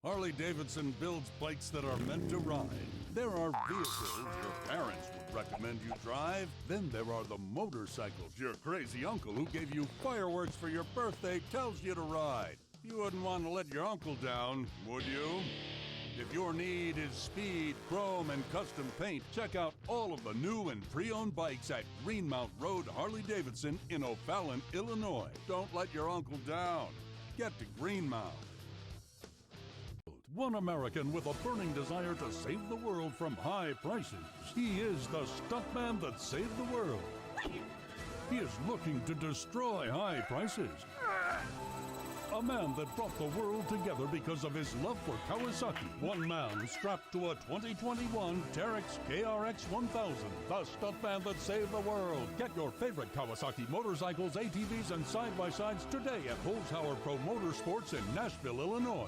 Harley-Davidson builds bikes that are meant to ride. There are vehicles your parents would recommend you drive. Then there are the motorcycles your crazy uncle who gave you fireworks for your birthday tells you to ride. You wouldn't want to let your uncle down, would you? If your need is speed, chrome, and custom paint, check out all of the new and pre-owned bikes at Greenmount Road Harley-Davidson in O'Fallon, Illinois. Don't let your uncle down. Get to Greenmount. One American with a burning desire to save the world from high prices. He is the stuntman that saved the world. He is looking to destroy high prices. A man that brought the world together because of his love for Kawasaki. One man strapped to a 2021 Terex KRX 1000. The stuntman that saved the world. Get your favorite Kawasaki motorcycles, ATVs, and side-by-sides today at Holzhauer Pro Motorsports in Nashville, Illinois.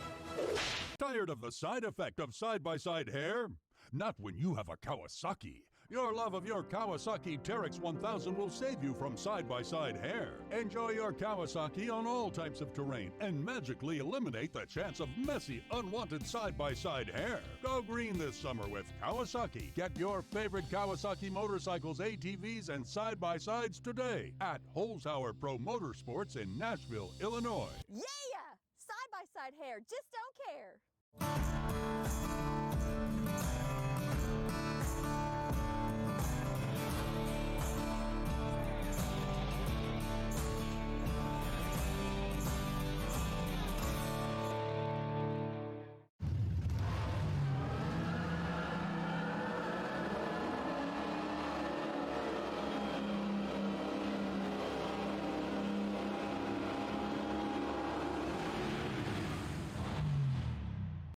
Tired of the side effect of side-by-side hair? Not when you have a Kawasaki. Your love of your Kawasaki Terex 1000 will save you from side-by-side hair. Enjoy your Kawasaki on all types of terrain and magically eliminate the chance of messy, unwanted side-by-side hair. Go green this summer with Kawasaki. Get your favorite Kawasaki motorcycles, ATVs, and side-by-sides today at Holzhauer Pro Motorsports in Nashville, Illinois. Yeah! Side-by-side hair, just don't care.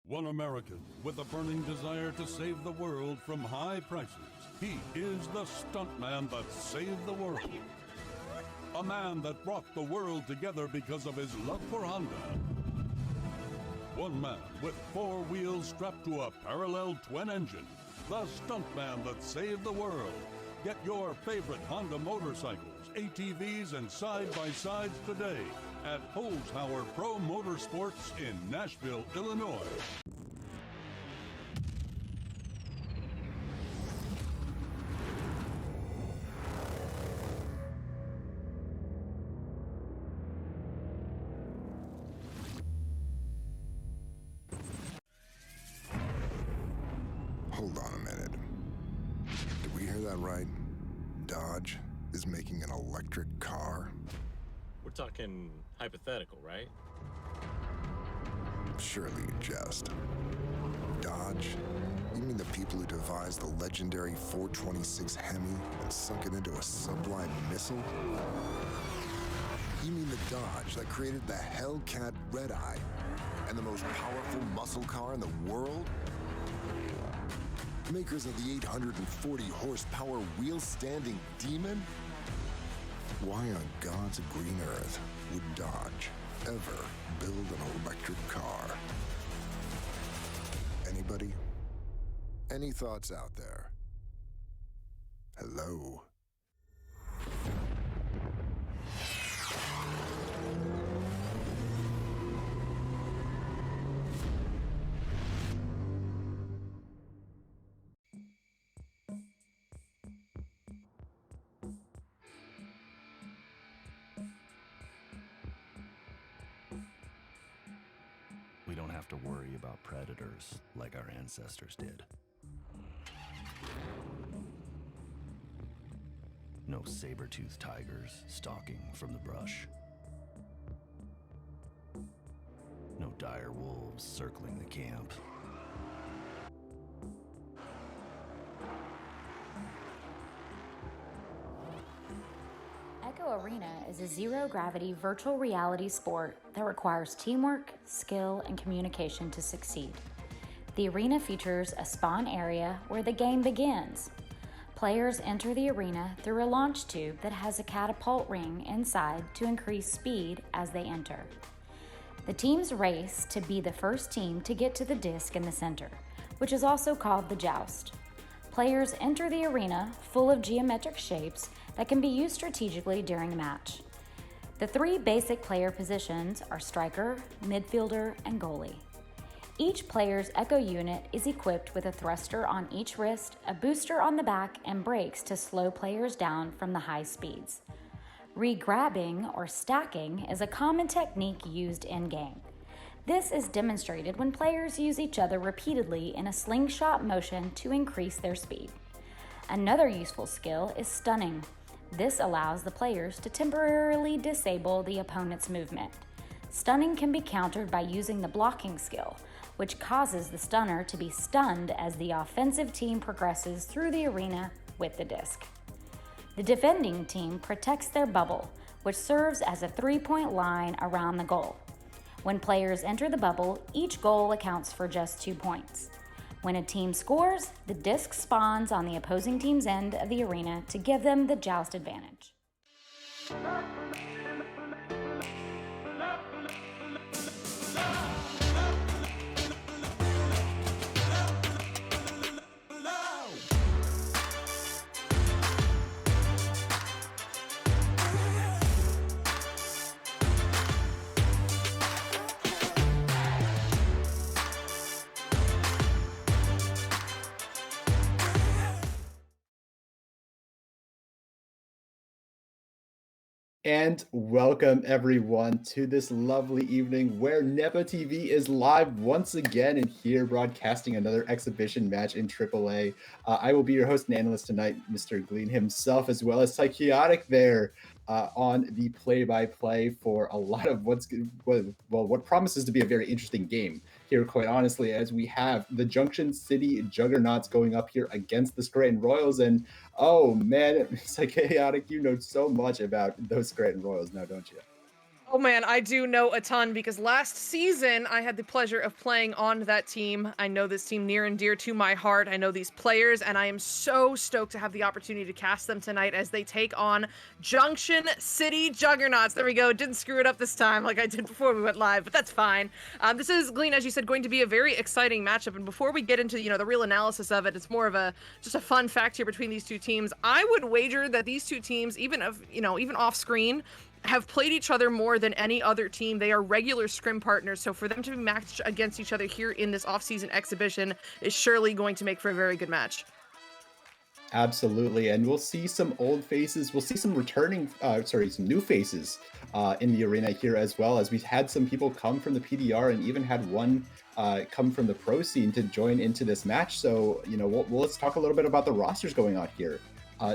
One American with a burning desire to save the world from high prices. He is the stuntman that saved the world. A man that brought the world together because of his love for Honda. One man with 4 wheels strapped to a parallel twin engine. The stuntman that saved the world. Get your favorite Honda motorcycles, ATVs, and side-by-sides today at Holzhauer Pro Motorsports in Nashville, Illinois. Hold on a minute. Did we hear that right? Dodge is making an electric car? We're talking hypothetical, right? Surely you jest. Dodge? You mean the people who devised the legendary 426 Hemi and sunk it into a sublime missile? You mean the Dodge that created the Hellcat Red Eye and the most powerful muscle car in the world? Makers of the 840 horsepower wheel-standing Demon? Why on God's green earth would Dodge ever build an electric car? Anybody? Any thoughts out there? Hello? We don't have to worry about predators like our ancestors did. No saber-toothed tigers stalking from the brush. No dire wolves circling the camp. Echo Arena is a zero-gravity virtual reality sport that requires teamwork, skill, and communication to succeed. The arena features a spawn area where the game begins. Players enter the arena through a launch tube that has a catapult ring inside to increase speed as they enter. The teams race to be the first team to get to the disc in the center, which is also called the joust. Players enter the arena full of geometric shapes that can be used strategically during a match. The 3 basic player positions are striker, midfielder, and goalie. Each player's Echo unit is equipped with a thruster on each wrist, a booster on the back, and brakes to slow players down from the high speeds. Re-grabbing or stacking is a common technique used in-game. This is demonstrated when players use each other repeatedly in a slingshot motion to increase their speed. Another useful skill is stunning. This allows the players to temporarily disable the opponent's movement. Stunning can be countered by using the blocking skill, which causes the stunner to be stunned as the offensive team progresses through the arena with the disc. The defending team protects their bubble, which serves as a 3-point line around the goal. When players enter the bubble, each goal accounts for just 2 points. When a team scores, the disc spawns on the opposing team's end of the arena to give them the joust advantage. And welcome everyone to this lovely evening where Nepa TV is live once again and here broadcasting another exhibition match in AAA. I will be your host and analyst tonight, Mr. Glean himself, as well as Psychotic there on the play-by-play for a lot of what promises to be a very interesting game here, quite honestly, as we have the Junction City Juggernauts going up here against the Scranton Royals. And oh man, Psychotic, you know so much about those Scranton Royals now, don't you? Oh man, I do know a ton because last season I had the pleasure of playing on that team. I know this team near and dear to my heart. I know these players, and I am so stoked to have the opportunity to cast them tonight as they take on Junction City Juggernauts. There we go. Didn't screw it up this time like I did before we went live, but that's fine. This is, Glean, as you said, going to be a very exciting matchup. And before we get into the real analysis of it, it's more of just a fun fact here between these two teams. I would wager that these two teams, even off screen, have played each other more than any other team. They are regular scrim partners, so for them to be matched against each other here in this off-season exhibition is surely going to make for a very good match. Absolutely, and we'll see some old faces. We'll see some some new faces in the arena here, as well as we've had some people come from the PDR and even had one come from the pro scene to join into this match. So, let's talk a little bit about the rosters going on here.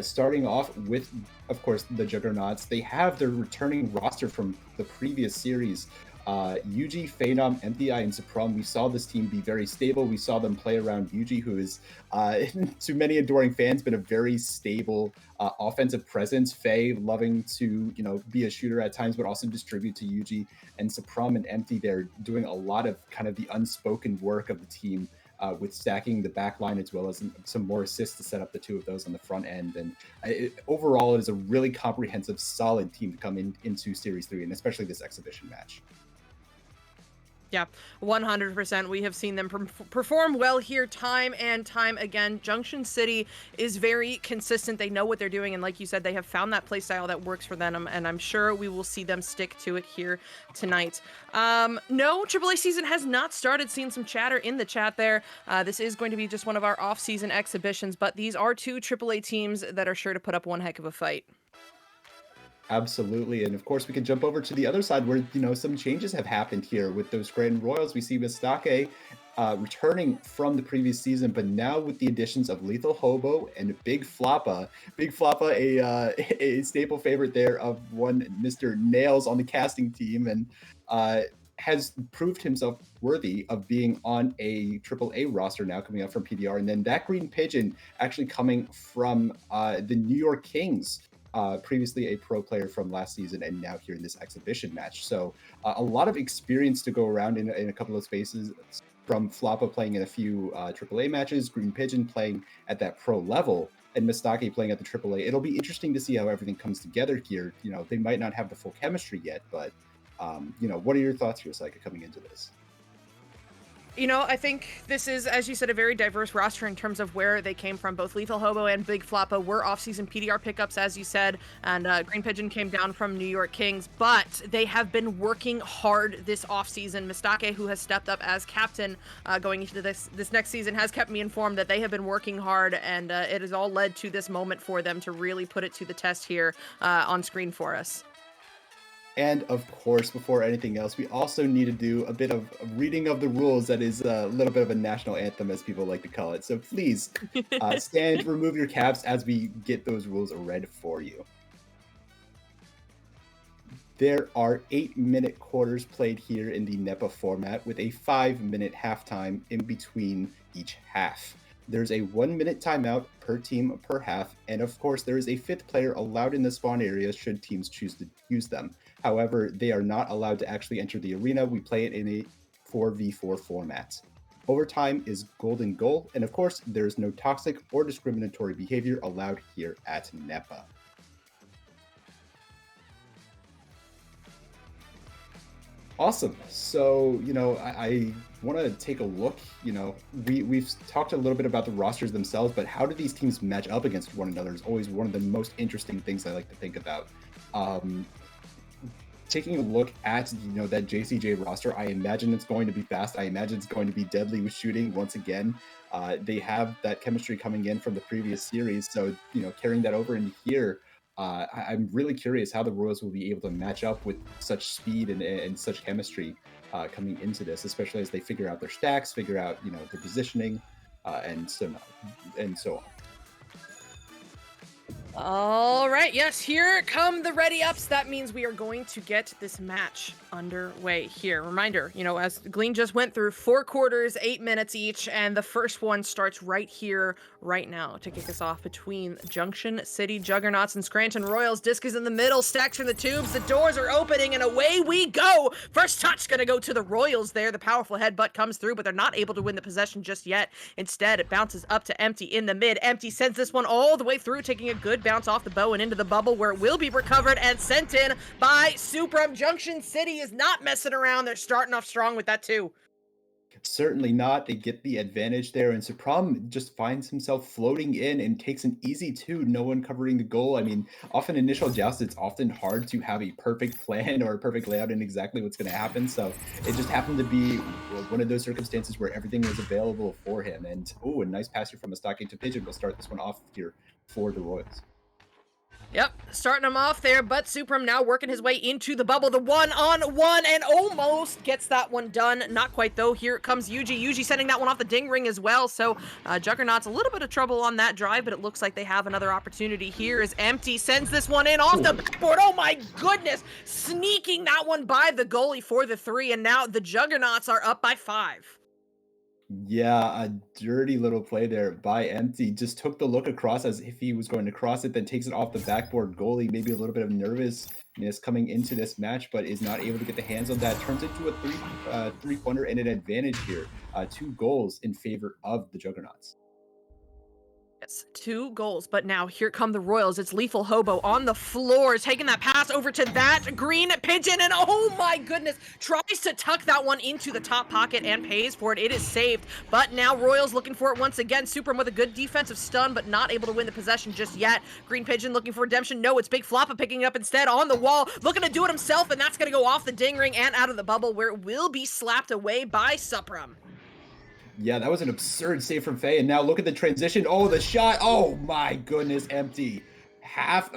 Starting off with, of course, the Juggernauts. They have their returning roster from the previous series. Yuji, Phenom, MTI, and Supram. We saw this team be very stable. We saw them play around Yuji, who is, to many adoring fans, been a very stable offensive presence. Faye loving to, be a shooter at times, but also distribute to Yuji. And Supram and MT, they're doing a lot of kind of the unspoken work of the team. With stacking the back line, as well as some more assists to set up the two of those on the front end. And overall, it is a really comprehensive, solid team to come into Series 3, and especially this exhibition match. Yeah, 100%. We have seen them perform well here time and time again. Junction City is very consistent. They know what they're doing. And like you said, they have found that play style that works for them. And I'm sure we will see them stick to it here tonight. No, AAA season has not started. Seeing some chatter in the chat there. This is going to be just one of our off-season exhibitions. But these are two AAA teams that are sure to put up one heck of a fight. Absolutely. And of course, we can jump over to the other side where, some changes have happened here with those Scranton Royals. We see Mistake returning from the previous season, but now with the additions of Lethal Hobo and Big Floppa. Big Floppa, a staple favorite there of one Mr. Nails on the casting team, and has proved himself worthy of being on a AAA roster now, coming up from PDR. And then that Green Pigeon actually coming from the New York Kings. Previously a pro player from last season and now here in this exhibition match. So a lot of experience to go around in a couple of spaces, from Floppa playing in a few AAA matches, Green Pigeon playing at that pro level, and Mistake playing at the AAA. It'll be interesting to see how everything comes together here. They might not have the full chemistry yet, but what are your thoughts here, Psyche, coming into this? You know, I think this is, as you said, a very diverse roster in terms of where they came from. Both Lethal Hobo and Big Floppa were off-season PDR pickups, as you said, and Green Pigeon came down from New York Kings, but they have been working hard this off-season. Mistake, who has stepped up as captain going into this next season, has kept me informed that they have been working hard, and it has all led to this moment for them to really put it to the test here on screen for us. And of course, before anything else, we also need to do a bit of reading of the rules. That is a little bit of a national anthem, as people like to call it. So please stand, remove your caps as we get those rules read for you. There are 8-minute quarters played here in the Nepa format with a 5-minute halftime in between each half. There's a 1-minute timeout per team per half, and of course there is a 5th player allowed in the spawn area should teams choose to use them. However, they are not allowed to actually enter the arena. We play it in a 4v4 format. Overtime is golden goal, and of course there is no toxic or discriminatory behavior allowed here at Nepa. Awesome. So, I want to take a look. We've talked a little bit about the rosters themselves, but how do these teams match up against one another is always one of the most interesting things I like to think about. Taking a look at, that JCJ roster, I imagine it's going to be fast. I imagine it's going to be deadly with shooting once again. They have that chemistry coming in from the previous series. So, carrying that over into here, I'm really curious how the Royals will be able to match up with such speed and such chemistry coming into this, especially as they figure out their stacks, figure out, their positioning, and so on. All right, yes, here come the ready ups. That means we are going to get this match underway here. Reminder, as Glean just went through, 4 quarters, 8 minutes each, and the first one starts right here, right now, to kick us off between Junction City Juggernauts and Scranton Royals. Disc is in the middle, stacks from the tubes, the doors are opening, and away we go! First touch gonna go to the Royals there. The powerful headbutt comes through, but they're not able to win the possession just yet. Instead, it bounces up to Empty in the mid. Empty sends this one all the way through, taking a good bounce off the bow and into the bubble, where it will be recovered and sent in by Supram. Junction City is not messing around. They're starting off strong with that too. Certainly not. They get the advantage there, and Supram just finds himself floating in and takes an easy 2, no one covering the goal. I mean, often initial joust, it's often hard to have a perfect plan or a perfect layout in exactly what's going to happen. So it just happened to be one of those circumstances where everything was available for him. And a nice pass here from Mistake to Pigeon will start this one off here for the Royals. Yep, starting him off there, but Supram now working his way into the bubble. The 1-on-1 and almost gets that one done. Not quite though. Here comes Yuji. Yuji sending that one off the ding ring as well. So Juggernauts a little bit of trouble on that drive, but it looks like they have another opportunity here as Empty sends this one in off the backboard. Oh my goodness, sneaking that one by the goalie for the 3, and now the Juggernauts are up by 5. Yeah, a dirty little play there by Empty. Just took the look across as if he was going to cross it, then takes it off the backboard. Goalie, maybe a little bit of nervousness coming into this match, but is not able to get the hands on that. Turns into a three-pointer and an advantage here. 2 goals in favor of the Juggernauts. Yes, 2 goals, but now here come the Royals. It's Lethal Hobo on the floor, taking that pass over to that Green Pigeon, and oh my goodness, tries to tuck that one into the top pocket and pays for it. It is saved, but now Royals looking for it once again. Supram with a good defensive stun, but not able to win the possession just yet. Green Pigeon looking for redemption. No, it's Big Floppa picking it up instead on the wall, looking to do it himself, and that's going to go off the ding ring and out of the bubble, where it will be slapped away by Supram. Yeah, that was an absurd save from Faye. And now look at the transition. Oh, the shot. Oh my goodness, Empty. Half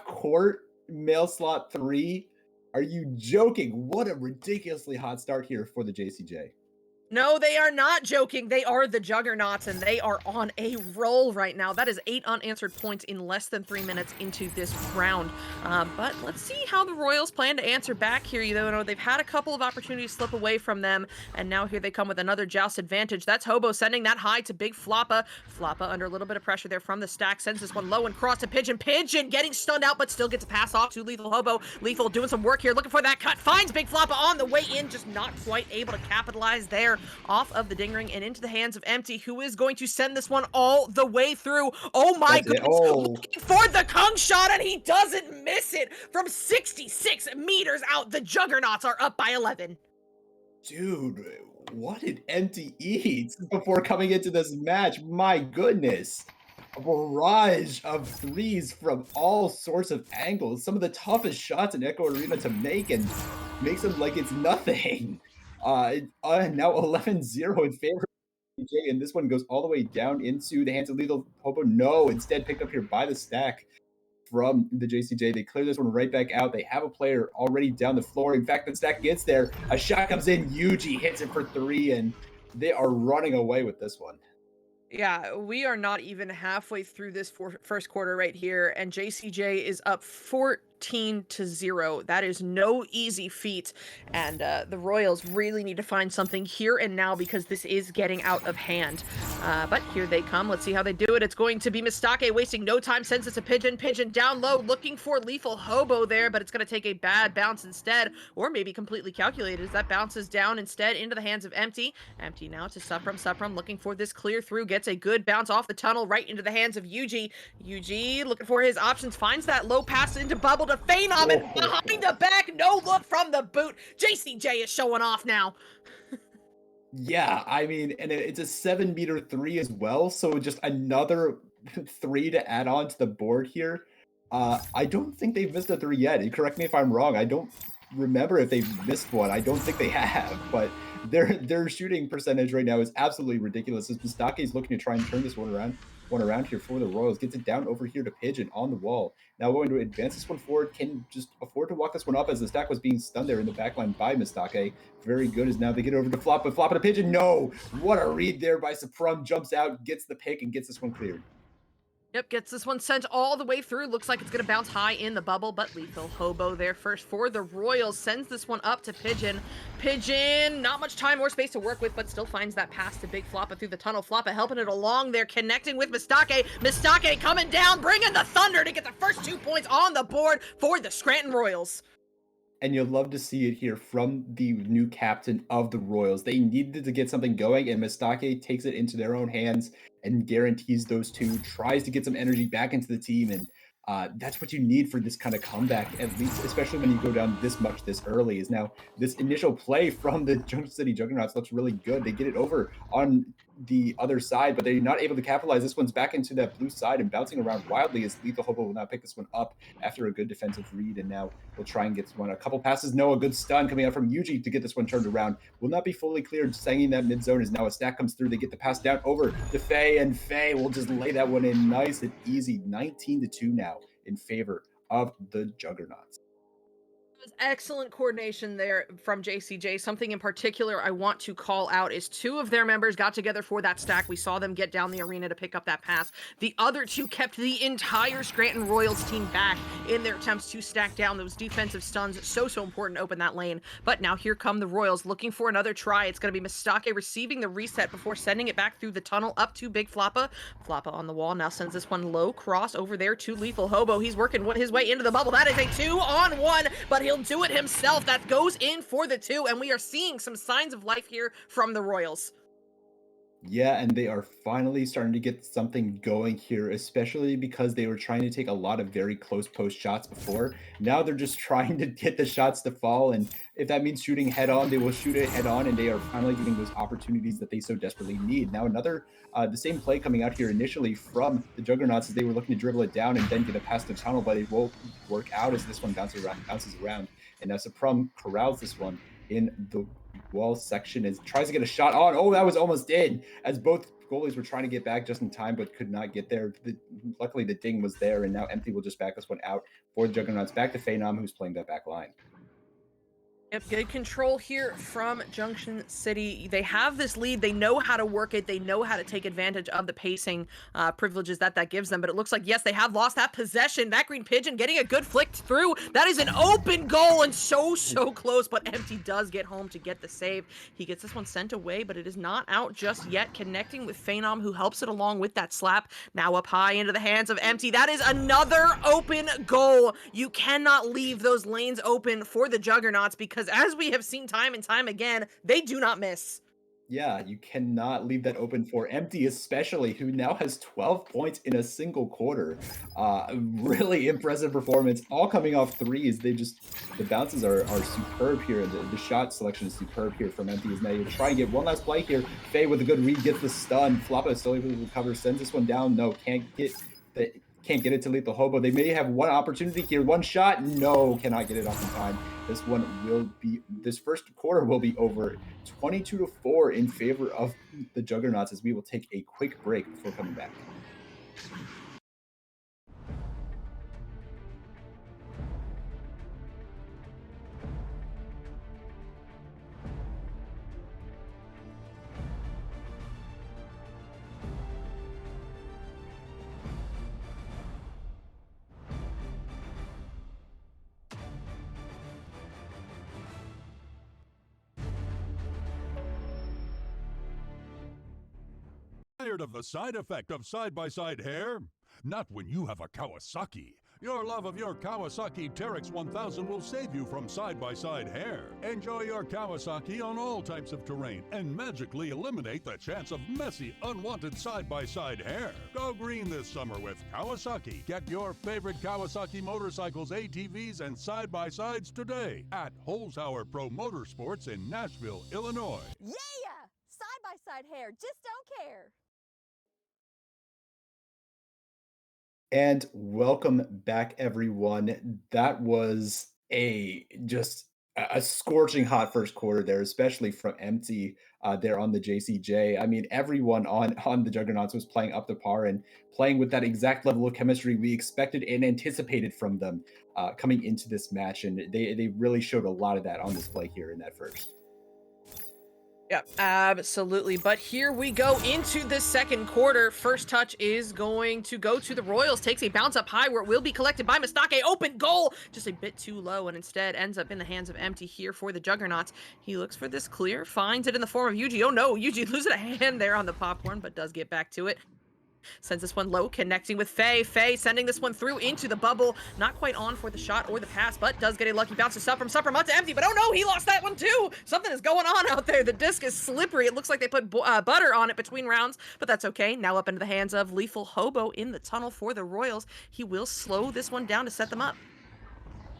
court, mail slot 3. Are you joking? What a ridiculously hot start here for the JCJ. No, they are not joking. They are the Juggernauts, and they are on a roll right now. That is 8 unanswered points in less than 3 minutes into this round. But let's see how the Royals plan to answer back here. They've had a couple of opportunities slip away from them, and now here they come with another joust advantage. That's Hobo sending that high to Big Floppa. Floppa under a little bit of pressure there from the stack, sends this one low and cross to Pigeon. Pigeon getting stunned out, but still gets a pass off to Lethal Hobo. Lethal doing some work here, looking for that cut. Finds Big Floppa on the way in, just not quite able to capitalize there. Off of the ding ring and into the hands of Empty, who is going to send this one all the way through. Oh my goodness, looking for the Kung shot, and he doesn't miss it from 66 meters out. The Juggernauts are up by 11. Dude, What did Empty eat before coming into this match? My goodness. A barrage of threes from all sorts of angles. Some of the toughest shots in Echo Arena to make and makes them like it's nothing. Now 11-0 in favor of PJ, and this one goes all the way down into the hands of Lethal Hobo. No, instead picked up here by the stack from the JCJ. They clear this one right back out. They have a player already down the floor. In fact, the stack gets there. A shot comes in. Yuji hits it for 3, and they are running away with this one. Yeah, we are not even halfway through this first quarter right here, and JCJ is up 14-0. That is no easy feat, and the Royals really need to find something here and now because this is getting out of hand. But here they come. Let's see how they do it. It's going to be Mistake wasting no time, sends it to Pigeon. Pigeon down low, looking for Lethal Hobo there, but it's going to take a bad bounce instead, or maybe completely calculated as that bounces down instead into the hands of Empty. Empty now to Suprum. Suprum looking for this clear through, gets a good bounce off the tunnel right into the hands of Yuji. Yuji looking for his options, finds that low pass into Bubble to Phenom, and behind the back, no look from the boot. JCJ is showing off now. Yeah, I mean, and it's a 7-meter 3 as well, so just another 3 to add on to the board here. I don't think they've missed a 3 yet. And correct me if I'm wrong. I don't remember if they've missed one. I don't think they have, but their shooting percentage right now is absolutely ridiculous. As Mistake is looking to try and turn this one around here for the Royals, gets it down over here to Pigeon on the wall. Now going to advance this one forward, can just afford to walk this one up as the stack was being stunned there in the backline by Mistake. Very good as now they get over to Flop, but Flop and a Pigeon. No! What a read there by Suprum. Jumps out, gets the pick, and gets this one cleared. Yep, gets this one sent all the way through. Looks like it's going to bounce high in the bubble, but Lethal Hobo there first for the Royals. Sends this one up to Pigeon. Pigeon, not much time or space to work with, but still finds that pass to Big Floppa through the tunnel. Floppa helping it along there, connecting with Mistake. Mistake coming down, bringing the thunder to get the first 2 points on the board for the Scranton Royals. And you'll love to see it here from the new captain of the Royals. They needed to get something going, and Mistake takes it into their own hands and guarantees those 2, tries to get some energy back into the team, and that's what you need for this kind of comeback, at least, especially when you go down this much this early. Is now this initial play from the Junction City Juggernauts looks really good. They get it over on the other side, but they're not able to capitalize. This one's back into that blue side and bouncing around wildly as Lethal Hobo will now pick this one up after a good defensive read, and now we'll try and get this one. A couple passes, no, a good stun coming out from Yuji to get this one turned around. Will not be fully cleared, sanging that mid zone as now a stack comes through. They get the pass down over to Faye, and Faye will just lay that one in nice and easy. 19-2 now in favor of the Juggernauts. Excellent coordination there from JCJ. Something in particular I want to call out is 2 of their members got together for that stack. We saw them get down the arena to pick up that pass. The other 2 kept the entire Scranton Royals team back in their attempts to stack down those defensive stuns. So important to open that lane. But now here come the Royals looking for another try. It's going to be Mistake receiving the reset before sending it back through the tunnel up to Big Floppa. Floppa on the wall now sends this one low cross over there to Lethal Hobo. He's working his way into the bubble. That is a 2-on-1, but he'll do it himself. That goes in for the 2, and we are seeing some signs of life here from the Royals. Yeah, and they are finally starting to get something going here, especially because they were trying to take a lot of very close post shots before. Now they're just trying to get the shots to fall, and if that means shooting head on, they will shoot it head on, and they are finally getting those opportunities that they so desperately need. Now another, the same play coming out here initially from the Juggernauts as they were looking to dribble it down and then get it past the tunnel, but it won't work out as this one bounces around. And now Suprum corrals this one in the wall section as tries to get a shot on. Oh, that was almost in as both goalies were trying to get back just in time, but could not get there. Luckily, the ding was there, and now Empty will just back this one out for the Juggernauts. Back to Phenom, who's playing that back line. Yep, good control here from Junction City. They have this lead. They know how to work it. They know how to take advantage of the pacing privileges that gives them. But it looks like, yes, they have lost that possession. That Green Pigeon getting a good flick through. That is an open goal and so close. But Empty does get home to get the save. He gets this one sent away, but it is not out just yet. Connecting with Phenom, who helps it along with that slap. Now up high into the hands of Empty. That is another open goal. You cannot leave those lanes open for the Juggernauts because as we have seen time and time again, they do not miss. Yeah, you cannot leave that open for Empty, especially who now has 12 points in a single quarter. Really impressive performance, all coming off threes. The bounces are superb here, and the shot selection is superb here from Empty. Is now you try and get one last play here. Faye with a good read gets the stun. Floppa is still able to recover, sends this one down. No, the can't get it to Lethal Hobo. They may have one opportunity here, one shot. No, cannot get it off in time. This first quarter will be over 22-4 in favor of the Juggernauts, as we will take a quick break before coming back. Tired of the side effect of side-by-side hair? Not when you have a Kawasaki. Your love of your Kawasaki Terex 1000 will save you from side-by-side hair. Enjoy your Kawasaki on all types of terrain and magically eliminate the chance of messy, unwanted side-by-side hair. Go green this summer with Kawasaki. Get your favorite Kawasaki motorcycles, ATVs, and side-by-sides today at Holzhauer Pro Motorsports in Nashville, Illinois. Yeah! Side-by-side hair, just don't care. And welcome back, everyone. That was just a scorching hot first quarter there, especially from Empty there on the JCJ. I mean, everyone on the Juggernauts was playing up to par and playing with that exact level of chemistry we expected and anticipated from them coming into this match. And they really showed a lot of that on display here in that first. Yeah, absolutely. But here we go into the second quarter. First touch is going to go to the Royals. Takes a bounce up high where it will be collected by Mistake. Open goal! Just a bit too low and instead ends up in the hands of Empty here for the Juggernauts. He looks for this clear, finds it in the form of Yuji. Oh no, Yuji loses a hand there on the popcorn, but does get back to it. Sends this one low, connecting with Faye. Faye sending this one through into the bubble. Not quite on for the shot or the pass, but does get a lucky bounce to Supperm to Empty. But oh no, he lost that one too. Something is going on out there. The disc is slippery. It looks like they put butter on it between rounds, but that's okay. Now up into the hands of Lethal Hobo in the tunnel for the Royals. He will slow this one down to set them up.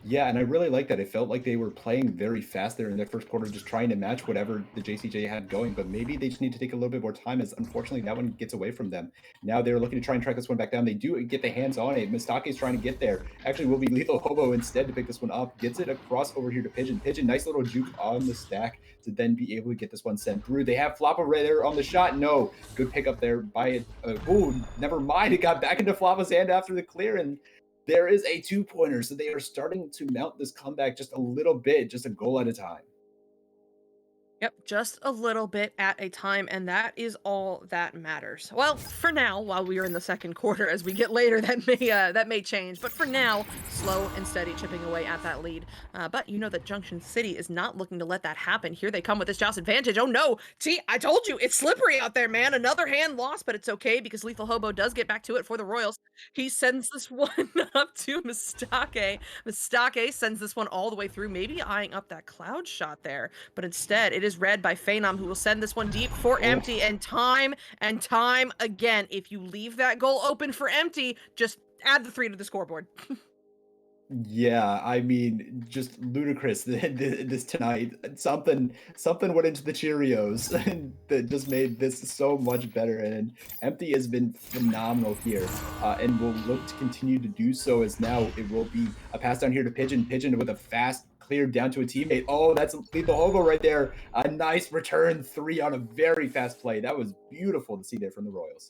Yeah, and I really like that. It felt like they were playing very fast there in their first quarter, just trying to match whatever the JCJ had going. But maybe they just need to take a little bit more time, as unfortunately that one gets away from them. Now they're looking to try and track this one back down. They do get the hands on it. Mistake is trying to get there. Actually, will be Lethal Hobo instead to pick this one up. Gets it across over here to Pigeon. Pigeon, nice little juke on the stack to then be able to get this one sent through. They have Floppa right there on the shot. No, good pickup there by it. Oh, never mind. It got back into Floppa's hand after the clear, and there is a two-pointer, so they are starting to mount this comeback just a little bit, just a goal at a time. Yep, just a little bit at a time, and that is all that matters. Well, for now, while we are in the second quarter, as we get later, that may change. But for now, slow and steady, chipping away at that lead. But you know that Junction City is not looking to let that happen. Here they come with this Joust advantage. Oh no, T, I told you, it's slippery out there, man. Another hand lost, but it's okay because Lethal Hobo does get back to it for the Royals. He sends this one up to Mistake. Mistake sends this one all the way through, maybe eyeing up that cloud shot there, but instead it is read by Phenom, who will send this one deep for Empty. And time again, if you leave that goal open for Empty, just add the 3 to the scoreboard. Yeah, I mean, just ludicrous this tonight. Something went into the Cheerios that just made this so much better. And Empty has been phenomenal here, and will look to continue to do so, as now it will be a pass down here to Pigeon. Pigeon with a fast clear down to a teammate. Oh, that's Lethal Hobo right there. A nice return 3 on a very fast play. That was beautiful to see there from the Royals.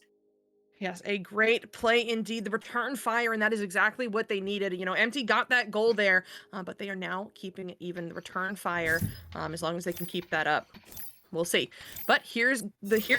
Yes, a great play indeed. The return fire, and that is exactly what they needed. You know, Empty got that goal there, but they are now keeping it even. The return fire, as long as they can keep that up. We'll see. But here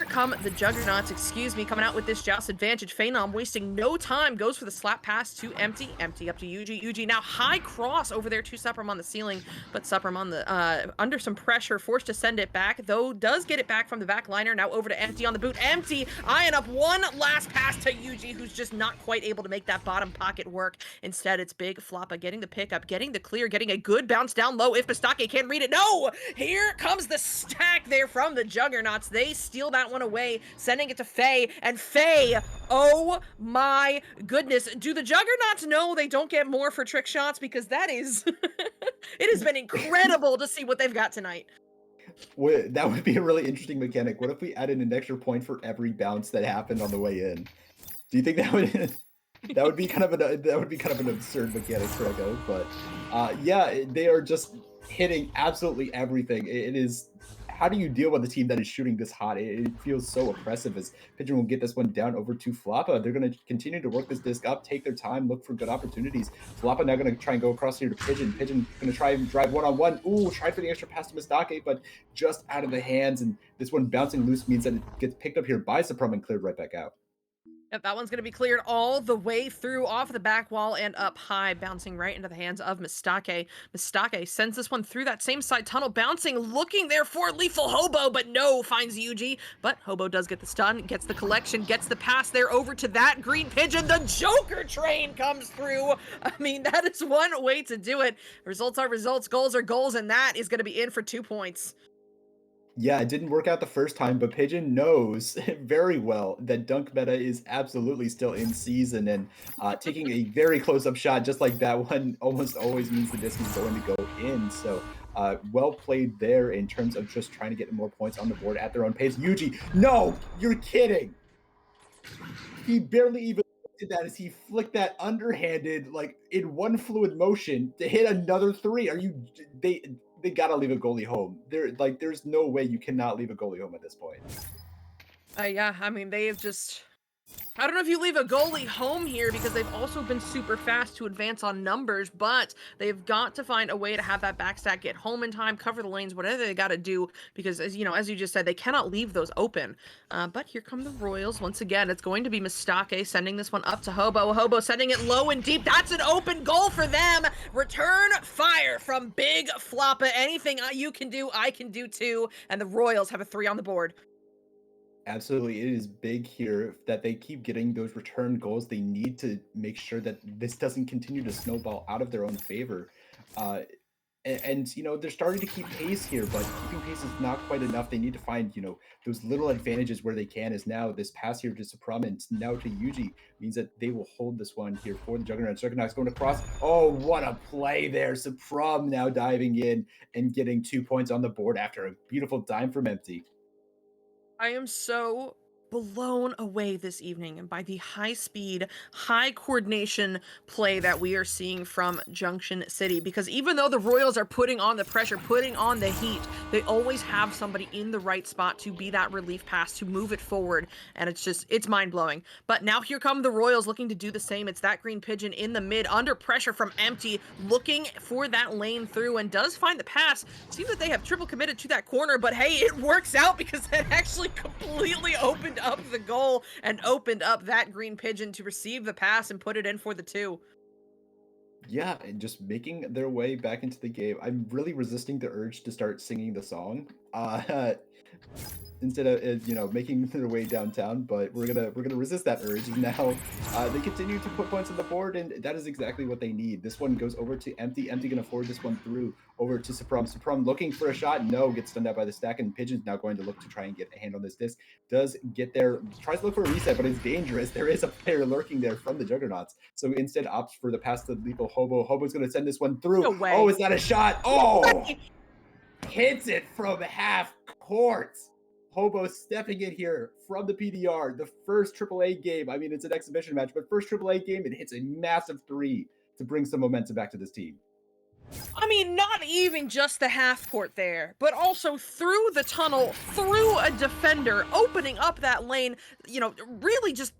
come the Juggernauts, coming out with this Joust advantage. Phenom wasting no time, goes for the slap pass to Empty. Empty up to Yuji. Yuji now high cross over there to Supperm on the ceiling, but Supperm on the under some pressure, forced to send it back, though does get it back from the back liner. Now over to Empty on the boot. Empty eyeing up one last pass to Yuji, who's just not quite able to make that bottom pocket work. Instead, it's Big Floppa getting the pickup, getting the clear, getting a good bounce down low if Mistake can read it. No! Here comes the stack there there from the Juggernauts. They steal that one away, sending it to Faye, and Faye, oh my goodness. Do the Juggernauts know they don't get more for trick shots? Because that is, it has been incredible to see what they've got tonight. That would be a really interesting mechanic. What if we added an extra point for every bounce that happened on the way in? Do you think that would that would be kind of an absurd mechanic for a go? But yeah, they are just hitting absolutely everything. It is. How do you deal with a team that is shooting this hot? It feels so oppressive as Pigeon will get this one down over to Flappa. They're going to continue to work this disc up, take their time, look for good opportunities. Flappa now going to try and go across here to Pigeon. Pigeon going to try and drive one-on-one. Ooh, try for the extra pass to Mistake, but just out of the hands. And this one bouncing loose means that it gets picked up here by Suprum and cleared right back out. Yep, that one's going to be cleared all the way through off the back wall and up high, bouncing right into the hands of Mistake. Mistake sends this one through that same side tunnel, bouncing, looking there for Lethal Hobo, but no, finds Yuji. But Hobo does get the stun, gets the collection, gets the pass there over to that green pigeon. The Joker train comes through. I mean, that is one way to do it. Results are results, goals are goals, and that is going to be in for 2 points. Yeah, it didn't work out the first time, but Pigeon knows very well that Dunk Meta is absolutely still in season, and taking a very close-up shot just like that one almost always means the disc is going to go in. So well played there in terms of just trying to get more points on the board at their own pace. Yuji, no, you're kidding. He barely even did that as he flicked that underhanded, like in one fluid motion to hit another 3. They gotta leave a goalie home. There's no way you cannot leave a goalie home at this point. Yeah, I mean, they have just... I don't know if you leave a goalie home here because they've also been super fast to advance on numbers, but they've got to find a way to have that backstack get home in time, cover the lanes, whatever they got to do, because as you just said, they cannot leave those open. But here come the Royals once again. It's going to be Mistake sending this one up to Hobo. Hobo sending it low and deep. That's an open goal for them. Return fire from Big Floppa. Anything you can do, I can do too. And the Royals have a 3 on the board. Absolutely, it is big here that they keep getting those return goals. They need to make sure that this doesn't continue to snowball out of their own favor. And they're starting to keep pace here, but keeping pace is not quite enough. They need to find, those little advantages where they can. Is now this pass here to Suprum and now to Yuji means that they will hold this one here for the Juggernauts. Juggernauts going across. Oh, what a play there. Suprum now diving in and getting 2 points on the board after a beautiful dime from Empty. I am so blown away this evening by the high-speed, high-coordination play that we are seeing from Junction City. Because even though the Royals are putting on the pressure, putting on the heat, they always have somebody in the right spot to be that relief pass, to move it forward. And it's mind-blowing. But now here come the Royals looking to do the same. It's that green pigeon in the mid, under pressure from Empty, looking for that lane through, and does find the pass. Seems that they have triple committed to that corner, but hey, it works out because that actually completely opened up the goal and opened up that green pigeon to receive the pass and put it in for the 2. Yeah, and just making their way back into the game. I'm really resisting the urge to start singing the song instead of making their way downtown, but we're gonna resist that urge. And now they continue to put points on the board, and that is exactly what they need. This one goes over to Empty. Empty gonna forward this one through over to Suprum. Suprum looking for a shot. No, gets stunned out by the stack, and Pigeon's now going to look to try and get a hand on this disc. Does get there, tries to look for a reset, but it's dangerous. There is a player lurking there from the Juggernauts, so instead opts for the pass to Lethal Hobo. Hobo's gonna send this one through. No way. Oh, is that a shot? Oh, hits it from half court. Hobo stepping in here from the PDR, the first AAA game. I mean, it's an exhibition match, but first AAA game, it hits a massive 3 to bring some momentum back to this team. I mean, not even just the half court there, but also through the tunnel, through a defender, opening up that lane, really just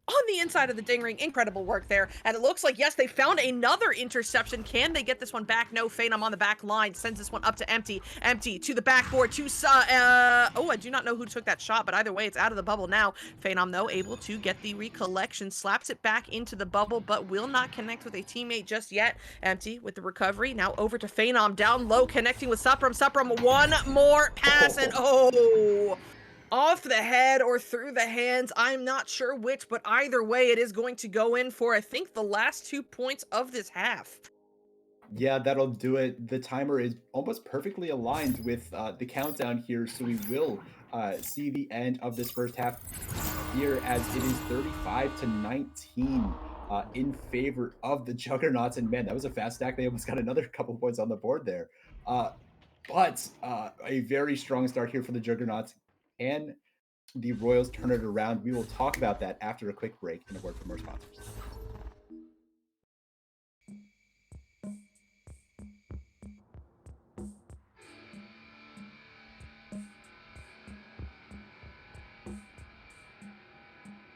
on the inside of the ding ring. Incredible work there. And it looks like, yes, they found another interception. Can they get this one back? No. Phenom on the back line sends this one up to Empty. Empty to the backboard to I do not know who took that shot, but either way, it's out of the bubble now. Phenom, though, able to get the recollection, slaps it back into the bubble, but will not connect with a teammate just yet. Empty with the recovery. Now over to Phenom, down low, connecting with Suprum. Suprum, one more pass, and off the head or through the hands. I'm not sure which, but either way, it is going to go in for, I think, the last 2 points of this half. Yeah, that'll do it. The timer is almost perfectly aligned with the countdown here, so we will see the end of this first half here as it is 35-19 in favor of the Juggernauts. And man, that was a fast stack. They almost got another couple points on the board there. But a very strong start here for the Juggernauts. Can the Royals turn it around? We will talk about that after a quick break and a word from our sponsors.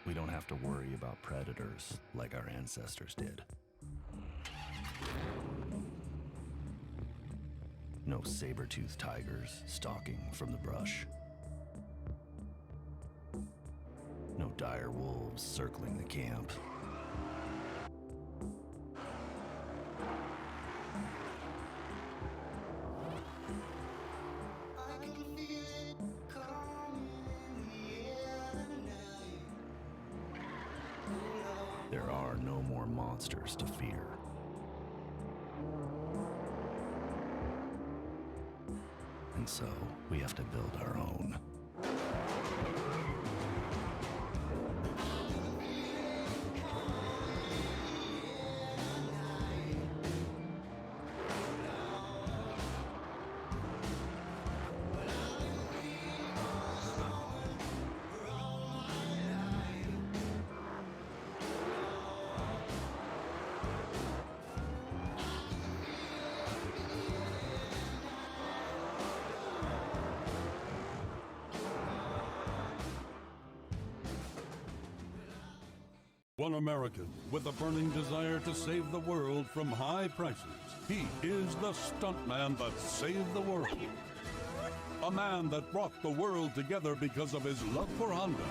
We don't have to worry about predators like our ancestors did. No saber-toothed tigers stalking from the brush. No dire wolves circling the camp. There are no more monsters to fear. And so, we have to build our own. One American with a burning desire to save the world from high prices. He is the stuntman that saved the world. A man that brought the world together because of his love for Honda.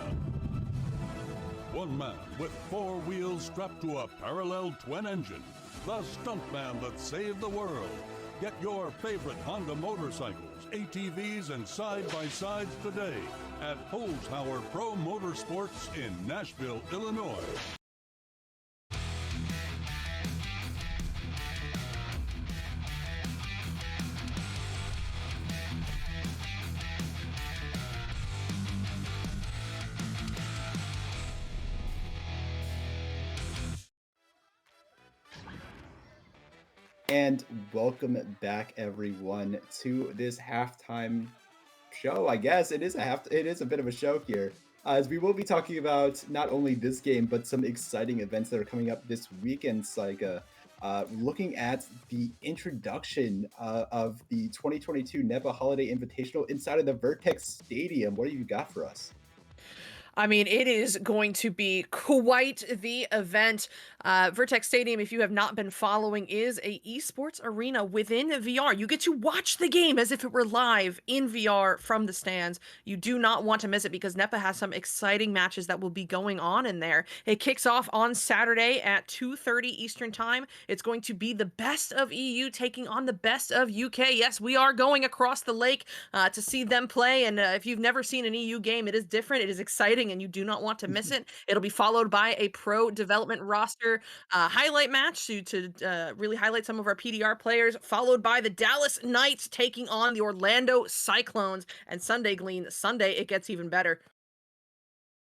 One man with 4 wheels strapped to a parallel twin engine. The stuntman that saved the world. Get your favorite Honda motorcycles, ATVs, and side-by-sides today at Holzhauer Pro Motorsports in Nashville, Illinois. And welcome back, everyone, to this halftime show. I guess it is a bit of a show here, as we will be talking about not only this game but some exciting events that are coming up this weekend. Like looking at the introduction of the 2022 Nepa Holiday Invitational inside of the Vertex Stadium. What do you got for us? I mean, it is going to be quite the event. Vertex Stadium, if you have not been following, is a esports arena within VR. You get to watch the game as if it were live in VR from the stands. You do not want to miss it because Nepa has some exciting matches that will be going on in there. It kicks off on Saturday at 2:30 Eastern Time. It's going to be the best of EU taking on the best of UK. Yes, we are going across the lake to see them play. And if you've never seen an EU game, it is different. It is exciting and you do not want to miss it. It'll be followed by a pro development roster highlight match to really highlight some of our PDR players, followed by the Dallas Knights taking on the Orlando Cyclones. And Sunday, Glean, Sunday, it gets even better.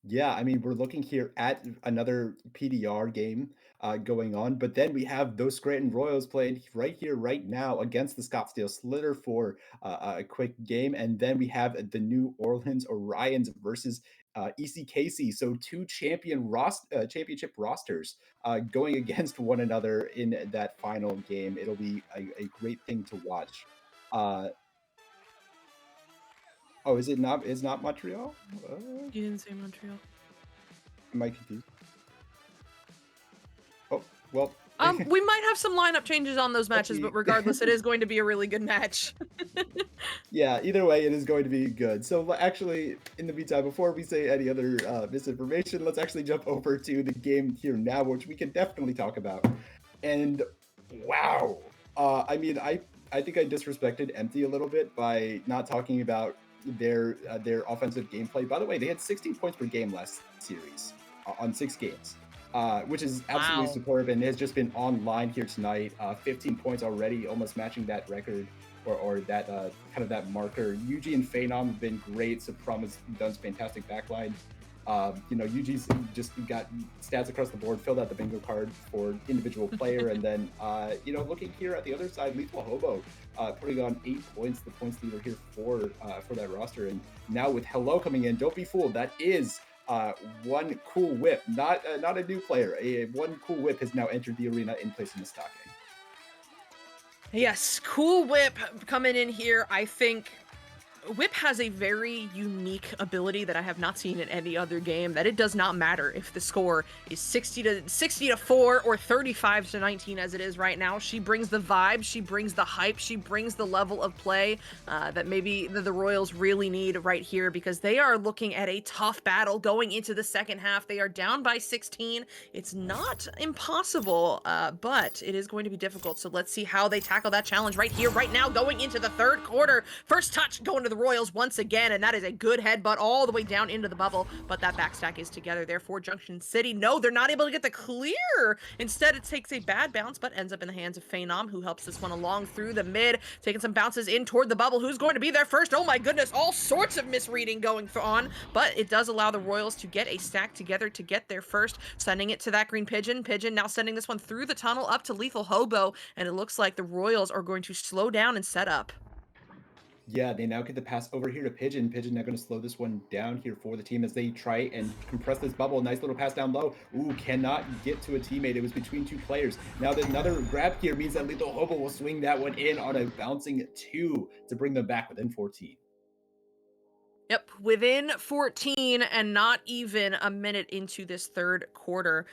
Yeah, I mean, we're looking here at another PDR game going on, but then we have those Scranton Royals playing right here, right now against the Scottsdale Slither for a quick game. And then we have the New Orleans Orions versus ECKC. So two championship rosters going against one another in that final game. It'll be a great thing to watch. Oh, is it not? Is not Montreal? You didn't say Montreal. Am I confused? Oh, well. We might have some lineup changes on those matches, but regardless, it is going to be a really good match. Yeah, either way, it is going to be good. So actually, in the meantime, before we say any other misinformation, let's actually jump over to the game here now, which we can definitely talk about. And wow, I mean, I think I disrespected Empty a little bit by not talking about their offensive gameplay. By the way, they had 16 points per game last series on 6 games. which is absolutely Wow. superb and has just been online here tonight. 15 points already, almost matching that record or that kind of that marker. Yuji and Phenom have been great. Supram has done some fantastic backline. Yuji's just got stats across the board, filled out the bingo card for individual player, and then looking here at the other side, Lethal Hobo putting on 8 points, the points leader here for that roster. And now with Hello coming in, don't be fooled, that is one cool whip, not a new player. One cool whip has now entered the arena in place in the stocking. Yes, Cool Whip coming in here. I think Whip has a very unique ability that I have not seen in any other game, that it does not matter if the score is 60 to 4 or 35 to 19 as it is right now. She brings the vibe, she brings the hype, she brings the level of play that maybe the Royals really need right here, because they are looking at a tough battle going into the second half. They are down by 16. It's not impossible, but it is going to be difficult. So let's see how they tackle that challenge right here, right now, going into the third quarter. First touch going to the Royals once again, and that is a good headbutt all the way down into the bubble, but that backstack is together there for Junction City. No, they're not able to get the clear. Instead, it takes a bad bounce, but ends up in the hands of Phenom, who helps this one along through the mid, taking some bounces in toward the bubble. Who's going to be there first? Oh my goodness, all sorts of misreading going on, but it does allow the Royals to get a stack together to get there first, sending it to that green Pigeon. Pigeon now sending this one through the tunnel up to Lethal Hobo, and it looks like the Royals are going to slow down and set up. Yeah, they now get the pass over here to Pigeon. Pigeon now going to slow this one down here for the team as they try and compress this bubble. Nice little pass down low. Ooh, cannot get to a teammate. It was between two players. Now another grab here means that Lethal Hobo will swing that one in on a bouncing 2 to bring them back within 14. Yep, within 14 and not even a minute into this third quarter.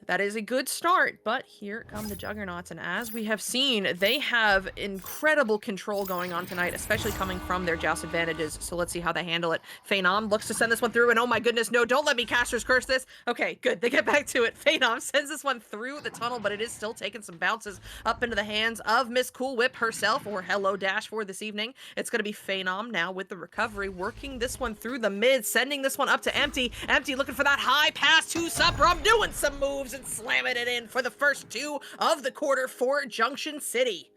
That is a good start, but here come the Juggernauts, and as we have seen, they have incredible control going on tonight, especially coming from their joust advantages, so let's see how they handle it. Phenom looks to send this one through, and oh my goodness, no, don't let me Caster's Curse this. Okay, good, they get back to it. Phenom sends this one through the tunnel, but it is still taking some bounces up into the hands of Miss Cool Whip herself, or Hello Dash for this evening. It's going to be Phenom now with the recovery, working this one through the mid, sending this one up to Empty. Empty looking for that high pass to Supram, doing some moves and slamming it in for the first 2 of the quarter for Junction City.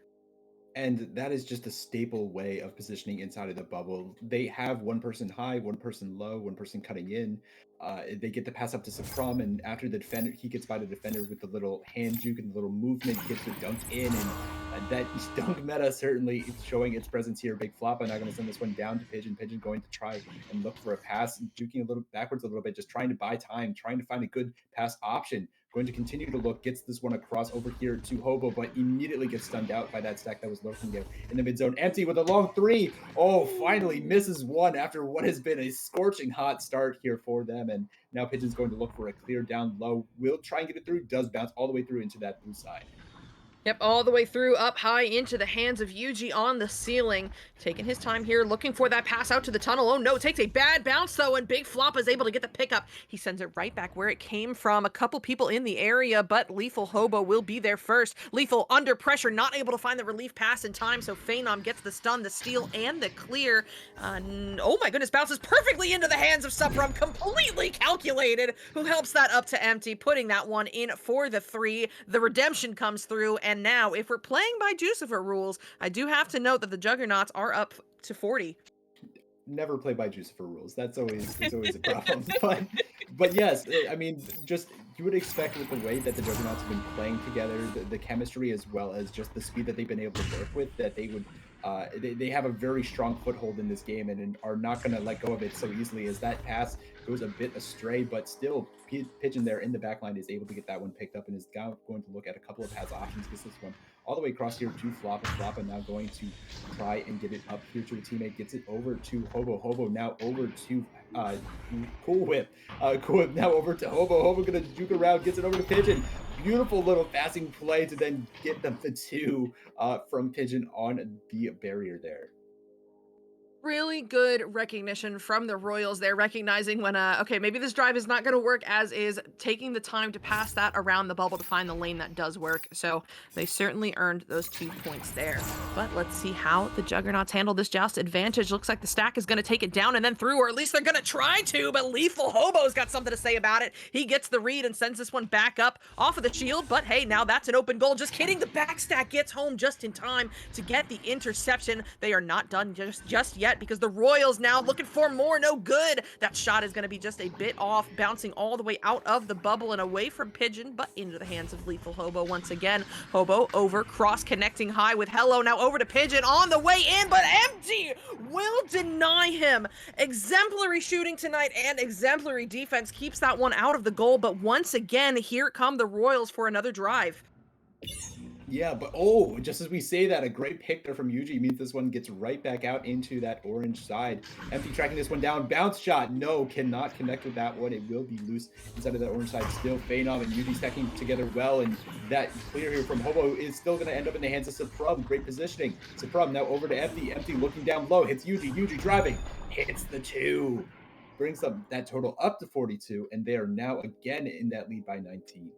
And that is just a staple way of positioning inside of the bubble. They have one person high, one person low, one person cutting in. They get the pass up to Supram, and after the defender, he gets by the defender with the little hand juke and the little movement, gets the dunk in, and that dunk meta certainly is showing its presence here. Big Floppa now going to send this one down to Pigeon. Pigeon going to try and look for a pass, juking a little backwards a little bit, just trying to buy time, trying to find a good pass option. Going to continue to look, gets this one across over here to Hobo, but immediately gets stunned out by that stack that was lurking there in the mid zone. Empty with a long 3. Oh, finally misses one after what has been a scorching hot start here for them. And now Pigeon's going to look for a clear down low. Will try and get it through, does bounce all the way through into that blue side. Yep, all the way through, up high into the hands of Yuji on the ceiling. Taking his time here, looking for that pass out to the tunnel. Oh no, takes a bad bounce though, and Big Flop is able to get the pickup. He sends it right back where it came from. A couple people in the area, but Lethal Hobo will be there first. Lethal under pressure, not able to find the relief pass in time, so Phenom gets the stun, the steal, and the clear. Oh my goodness, bounces perfectly into the hands of Supram, completely calculated, who helps that up to Empty, putting that one in for the 3. The redemption comes through, and now, if we're playing by Jucifer rules, I do have to note that the Juggernauts are up to 40. Never play by Jucifer rules. It's always a problem. But yes, I mean, just you would expect with the way that the Juggernauts have been playing together, the chemistry as well as just the speed that they've been able to work with, that they would they have a very strong foothold in this game and are not going to let go of it so easily, as that pass goes a bit astray, but still Pigeon there in the back line is able to get that one picked up and is going to look at a couple of pass options. Gets this one all the way across here to Floppa. Floppa now going to try and get it up here to a teammate. Gets it over to Hobo. Hobo now over to Cool Whip. Cool Whip now over to Hobo. Hobo going to juke around. Gets it over to Pigeon. Beautiful little passing play to then get the 2 from Pigeon on the barrier there. Really good recognition from the Royals there, recognizing when, okay, maybe this drive is not going to work as is, taking the time to pass that around the bubble to find the lane that does work. So they certainly earned those 2 points there. But let's see how the Juggernauts handle this joust advantage. Looks like the stack is going to take it down and then through, or at least they're going to try to, but Lethal Hobo's got something to say about it. He gets the read and sends this one back up off of the shield, but hey, now that's an open goal. Just kidding, the back stack gets home just in time to get the interception. They are not done just yet, because the Royals now looking for more. No good. That shot is going to be just a bit off, bouncing all the way out of the bubble and away from Pigeon, but into the hands of Lethal Hobo once again. Hobo over, cross connecting high with Hello, now over to Pigeon on the way in, but empty will deny him. Exemplary shooting tonight and exemplary defense keeps that one out of the goal, but once again, here come the Royals for another drive. Yeah, but oh, just as we say that, a great pick there from Yuji means this one gets right back out into that orange side. Empty tracking this one down. Bounce shot. No, cannot connect with that one. It will be loose inside of that orange side. Still Phenom and Yuji stacking together well. And that clear here from Hobo is still going to end up in the hands of Suprum. Great positioning. Suprum now over to Empty. Empty looking down low. Hits Yuji. Yuji driving. Hits the 2. Brings up that total up to 42. And they are now again in that lead by 19.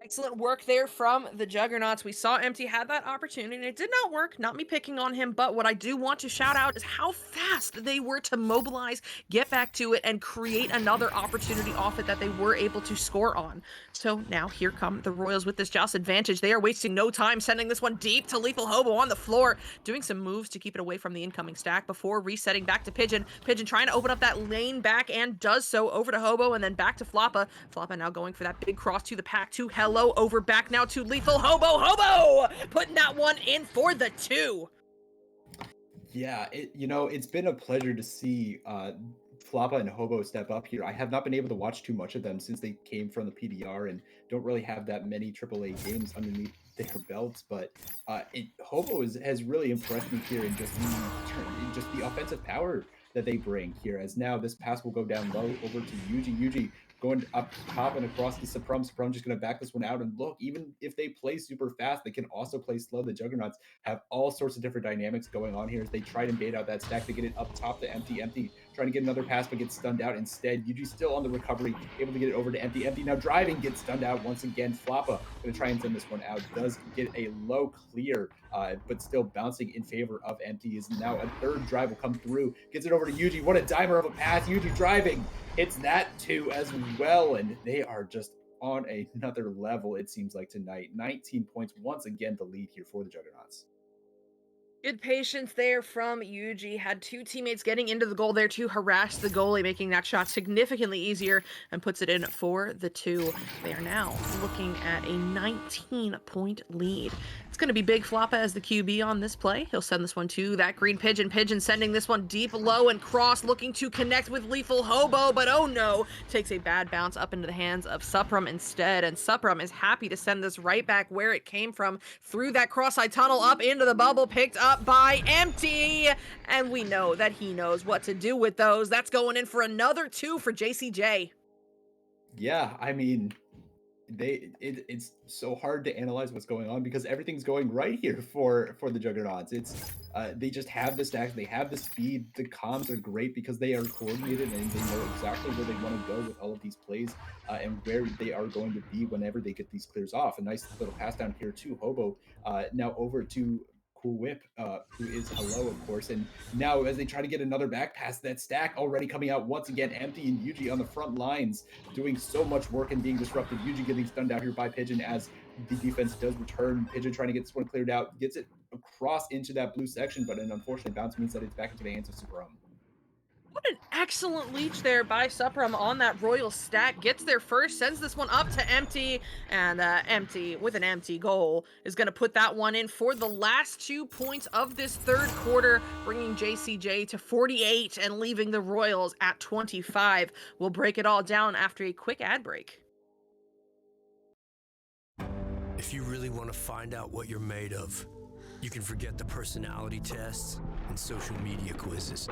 Excellent work there from the Juggernauts. We saw Empty had that opportunity, and it did not work. Not me picking on him, but what I do want to shout out is how fast they were to mobilize, get back to it, and create another opportunity off it that they were able to score on. So now here come the Royals with this joust advantage. They are wasting no time, sending this one deep to Lethal Hobo on the floor, doing some moves to keep it away from the incoming stack before resetting back to Pigeon. Pigeon trying to open up that lane back and does so, over to Hobo and then back to Floppa. Floppa now going for that big cross to the pack to Hello, over back now to Lethal Hobo. Hobo putting that one in for the 2. Yeah, it's been a pleasure to see Floppa and Hobo step up here. I have not been able to watch too much of them since they came from the PDR and don't really have that many AAA games underneath their belts, but Hobo has really impressed me here in just the offensive power that they bring here, as now this pass will go down low over to Yuji. Yuji going up top and across to Suprum. Suprum just going to back this one out. And look, even if they play super fast, they can also play slow. The Juggernauts have all sorts of different dynamics going on here as they try to bait out that stack to get it up top to Empty. Empty trying to get another pass, but gets stunned out instead. Yuji still on the recovery, able to get it over to Empty. Empty now driving, gets stunned out once again. Floppa going to try and send this one out. Does get a low clear, but still bouncing in favor of Empty. Is now a third drive will come through. Gets it over to Yuji. What a dimer of a pass. Yuji driving. Hits that 2 as well, and they are just on another level, it seems like, tonight. 19 points, once again, the lead here for the Juggernauts. Good patience there from Yuji. Had 2 teammates getting into the goal there to harass the goalie, making that shot significantly easier, and puts it in for the 2. They are now looking at a 19-point lead. It's going to be Big Floppa as the QB on this play. He'll send this one to that green Pigeon. Pigeon sending this one deep low and cross, looking to connect with Lethal Hobo, but oh no, takes a bad bounce up into the hands of Suprum instead, and Suprum is happy to send this right back where it came from, through that cross-eye tunnel, up into the bubble, picked up by Empty, and we know that he knows what to do with those. That's going in for another 2 for JCJ. Yeah, I mean, it's so hard to analyze what's going on because everything's going right here for the Juggernauts. It's they just have the stacks, they have the speed, the comms are great because they are coordinated and they know exactly where they want to go with all of these plays and where they are going to be whenever they get these clears off. A nice little pass down here to Hobo, now over to Cool Whip, who is Hello, of course, and now as they try to get another back pass, that stack already coming out once again, Empty and Yuji on the front lines doing so much work and being disrupted. Yuji getting stunned out here by Pigeon as the defense does return. Pigeon trying to get this one cleared out, gets it across into that blue section, but an unfortunate bounce means that it's back into the hands of Suprum. What an excellent leech there by Suprum on that Royal stack. Gets there first, sends this one up to Empty, and Empty, with an empty goal, is going to put that one in for the last 2 points of this third quarter, bringing JCJ to 48 and leaving the Royals at 25. We'll break it all down after a quick ad break. If you really want to find out what you're made of, you can forget the personality tests and social media quizzes.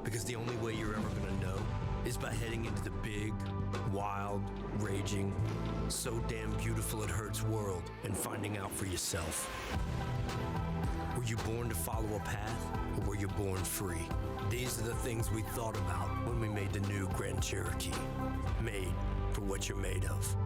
Because the only way you're ever going to know is by heading into the big, wild, raging, so damn beautiful it hurts world and finding out for yourself. Where Were you born to follow a path, or were you born free? These are the things we thought about when we made the new Grand Cherokee. Made for what you're made of.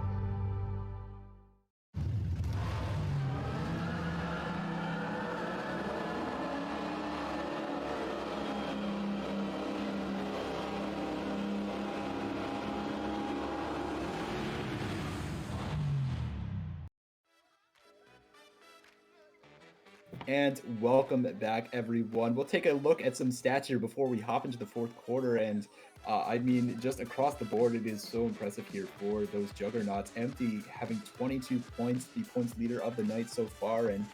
And welcome back, everyone. We'll take a look at some stats here before we hop into the fourth quarter. And I mean, just across the board, it is so impressive here for those Juggernauts. Empty having 22 points, the points leader of the night so far. And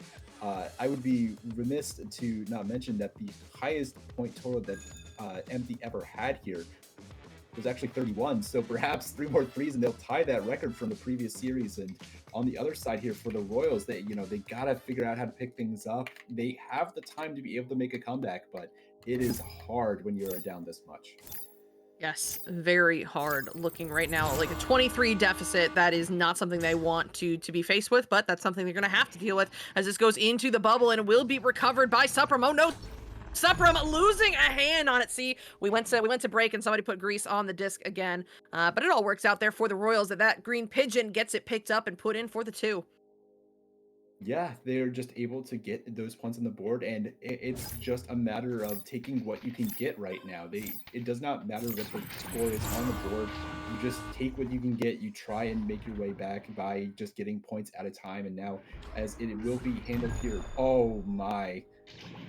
I would be remiss to not mention that the highest point total that Empty ever had here was actually 31. So perhaps 3 more threes and they'll tie that record from the previous series. And on the other side here for the Royals, they gotta figure out how to pick things up. They have the time to be able to make a comeback, but it is hard when you're down this much. Yes, very hard. Looking right now like a 23 deficit. That is not something they want to be faced with, but that's something they're going to have to deal with as this goes into the bubble and will be recovered by Supram. Oh no, Supram losing a hand on it. See, we went to break and somebody put grease on the disc again, but it all works out there for the Royals that green pigeon gets it picked up and put in for the 2. Yeah, they're just able to get those points on the board, and it's just a matter of taking what you can get right now. It does not matter what the score is on the board. You just take what you can get. You try and make your way back by just getting points at a time. And now, as it will be handled here, oh my.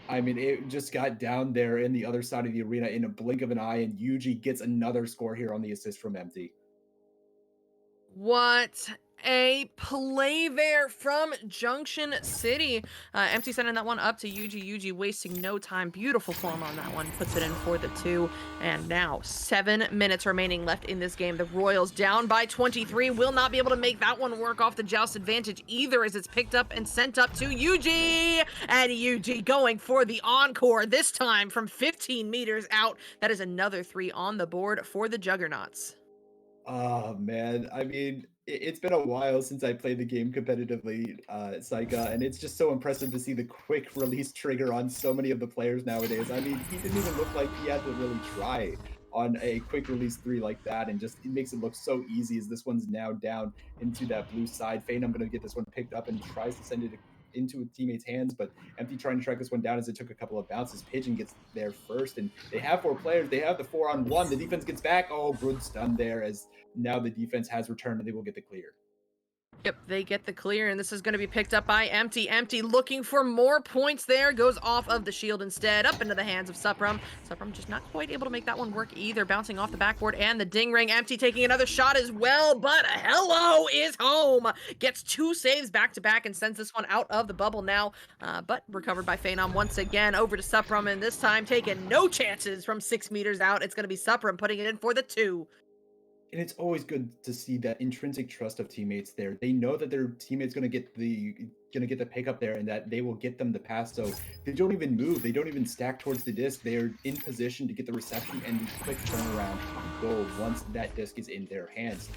I mean, it just got down there in the other side of the arena in a blink of an eye, and Yuji gets another score here on the assist from Empty. What a play there from Junction City. Empty sending that one up to Yuji. Yuji wasting no time. Beautiful form on that one. Puts it in for the 2. And now 7 minutes remaining left in this game. The Royals down by 23. Will not be able to make that one work off the joust advantage either as it's picked up and sent up to Yuji. And Yuji going for the encore, this time from 15 meters out. That is another 3 on the board for the Juggernauts. Oh, man. I mean, it's been a while since I played the game competitively, Saika, and it's just so impressive to see the quick release trigger on so many of the players nowadays. I mean, he didn't even look like he had to really try on a quick release 3 like that, and just it makes it look so easy as this one's now down into that blue side. Phantom going to get this one picked up and tries to send it into a teammate's hands, but Empty trying to track this one down as it took a couple of bounces. Pigeon gets there first, and they have 4 players. They have the 4-on-1. The defense gets back. Oh, good stun there as now the defense has returned and they will get the clear. Yep, they get the clear, and this is going to be picked up by Empty. Empty looking for more points there. Goes off of the shield instead, up into the hands of Supram. Supram just not quite able to make that one work either. Bouncing off the backboard and the ding ring. Empty taking another shot as well, but hello is home. Gets 2 saves back-to-back and sends this one out of the bubble now, but recovered by Phenom once again. Over to Supram, and this time taking no chances from 6 meters out. It's going to be Supram putting it in for the 2. And it's always good to see that intrinsic trust of teammates there. They know that their teammate's going to get the pick up there and that they will get them the pass. So they don't even move. They don't even stack towards the disc. They are in position to get the reception and the quick turnaround goal once that disc is in their hands.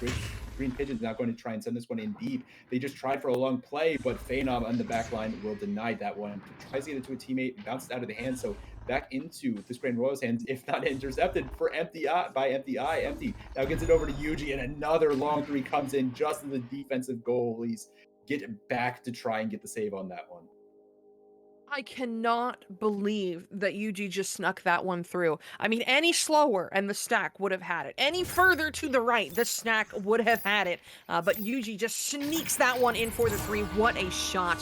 Green Pigeon's not going to try and send this one in deep. They just tried for a long play, but Phenom on the back line will deny that one. Tries to get it to a teammate, bounces out of the hand. So back into the Scranton Royals' hands, if not intercepted for Empty by Empty Eye. Empty now gets it over to Yuji, and another long 3 comes in just as the defensive goalies get back to try and get the save on that one. I cannot believe that Yuji just snuck that one through. I mean, any slower and the stack would have had it. Any further to the right, the stack would have had it. But Yuji just sneaks that one in for the 3. What a shot.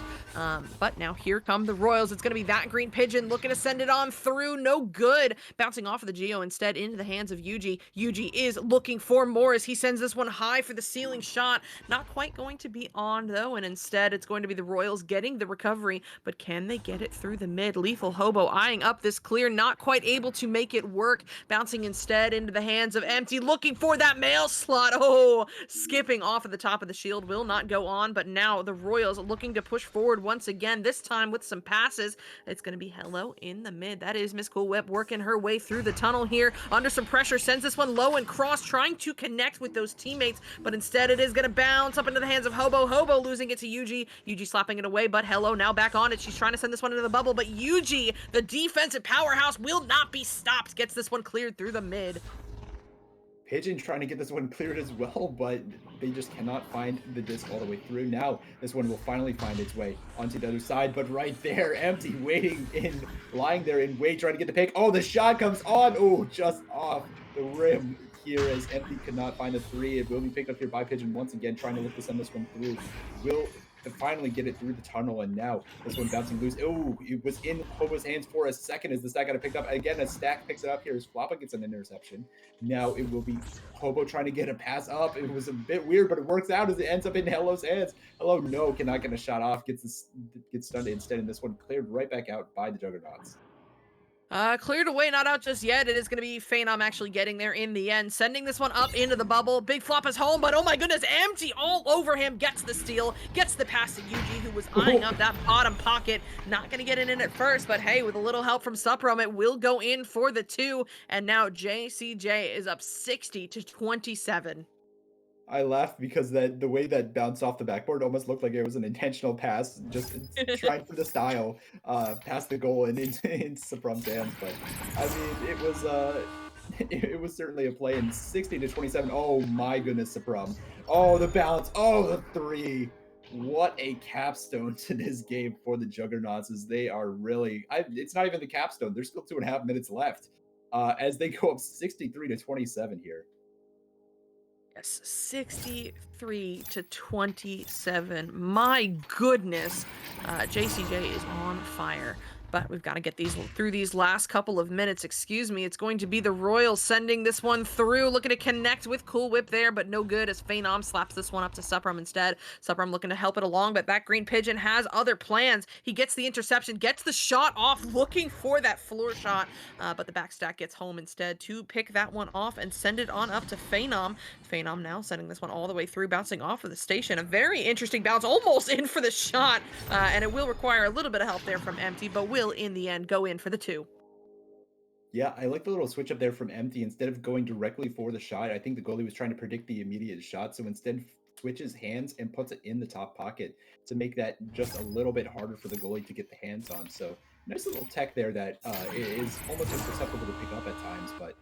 But now here come the Royals. It's going to be that green pigeon looking to send it on through. No good. Bouncing off of the Geo instead into the hands of Yuji. Yuji is looking for more as he sends this one high for the ceiling shot. Not quite going to be on though, and instead it's going to be the Royals getting the recovery. But can they get it through the mid? Lethal Hobo eyeing up this clear, not quite able to make it work. Bouncing instead into the hands of Empty, looking for that mail slot. Oh, skipping off of the top of the shield, will not go on, but now the Royals looking to push forward once again, this time with some passes. It's going to be Hello in the mid. That is Miss Cool Whip working her way through the tunnel here, under some pressure, sends this one low and cross, trying to connect with those teammates, but instead it is going to bounce up into the hands of Hobo. Hobo losing it to Yuji. Yuji slapping it away, but Hello now back on it. She's trying to send this one one into the bubble, but Yuji, the defensive powerhouse, will not be stopped. Gets this one cleared through the mid. Pigeon trying to get this one cleared as well, but they just cannot find the disc all the way through. Now, this one will finally find its way onto the other side, but right there, Empty waiting in, lying there in wait, trying to get the pick. Oh, the shot comes on. Oh, just off the rim here as Empty could not find the three. It will be picked up here by Pigeon once again, trying to look to send this one through. Will finally get it through the tunnel, and now this one bouncing loose. Oh, it was in Hobo's hands for a second as the stack got it picked up. Again, as Stack picks it up here as Floppa gets an interception. Now it will be Hobo trying to get a pass up. It was a bit weird, but it works out as it ends up in Hello's hands. Hello, no, cannot get a shot off. Gets stunned instead, and this one cleared right back out by the Juggernauts. Cleared away, not out just yet. It is going to be Phenom actually getting there in the end, sending this one up into the bubble. Big Flop is home, but oh my goodness, Empty all over him. Gets the steal, gets the pass to Yuji, who was eyeing up that bottom pocket. Not going to get it in at first, but hey, with a little help from Suprum, it will go in for the 2. And now JCJ is up 60-27. I laughed because the way that bounced off the backboard almost looked like it was an intentional pass, just trying for the style, past the goal and into Suprum's hands. But I mean, it was certainly a play. And 60-27. Oh my goodness, Suprum. Oh, the bounce. Oh, the 3. What a capstone to this game for the Juggernauts, as they are really. It's not even the capstone. There's still 2.5 minutes left, as they go up 63-27 here. 63-27. My goodness. JCJ is on fire. But we've got to get through these last couple of minutes. Excuse me. It's going to be the Royals sending this one through. Looking to connect with Cool Whip there, but no good as Phenom slaps this one up to Suprum instead. Suprum looking to help it along, but that Green Pigeon has other plans. He gets the interception, gets the shot off, looking for that floor shot, but the backstack gets home instead to pick that one off and send it on up to Phenom. Phenom now sending this one all the way through, bouncing off of the station. A very interesting bounce, almost in for the shot, and it will require a little bit of help there from Empty, but will in the end go in for the 2. Yeah, I like the little switch up there from Empty. Instead of going directly for the shot, I think the goalie was trying to predict the immediate shot, so instead switches hands and puts it in the top pocket to make that just a little bit harder for the goalie to get the hands on. So nice little tech there that is almost imperceptible to pick up at times, but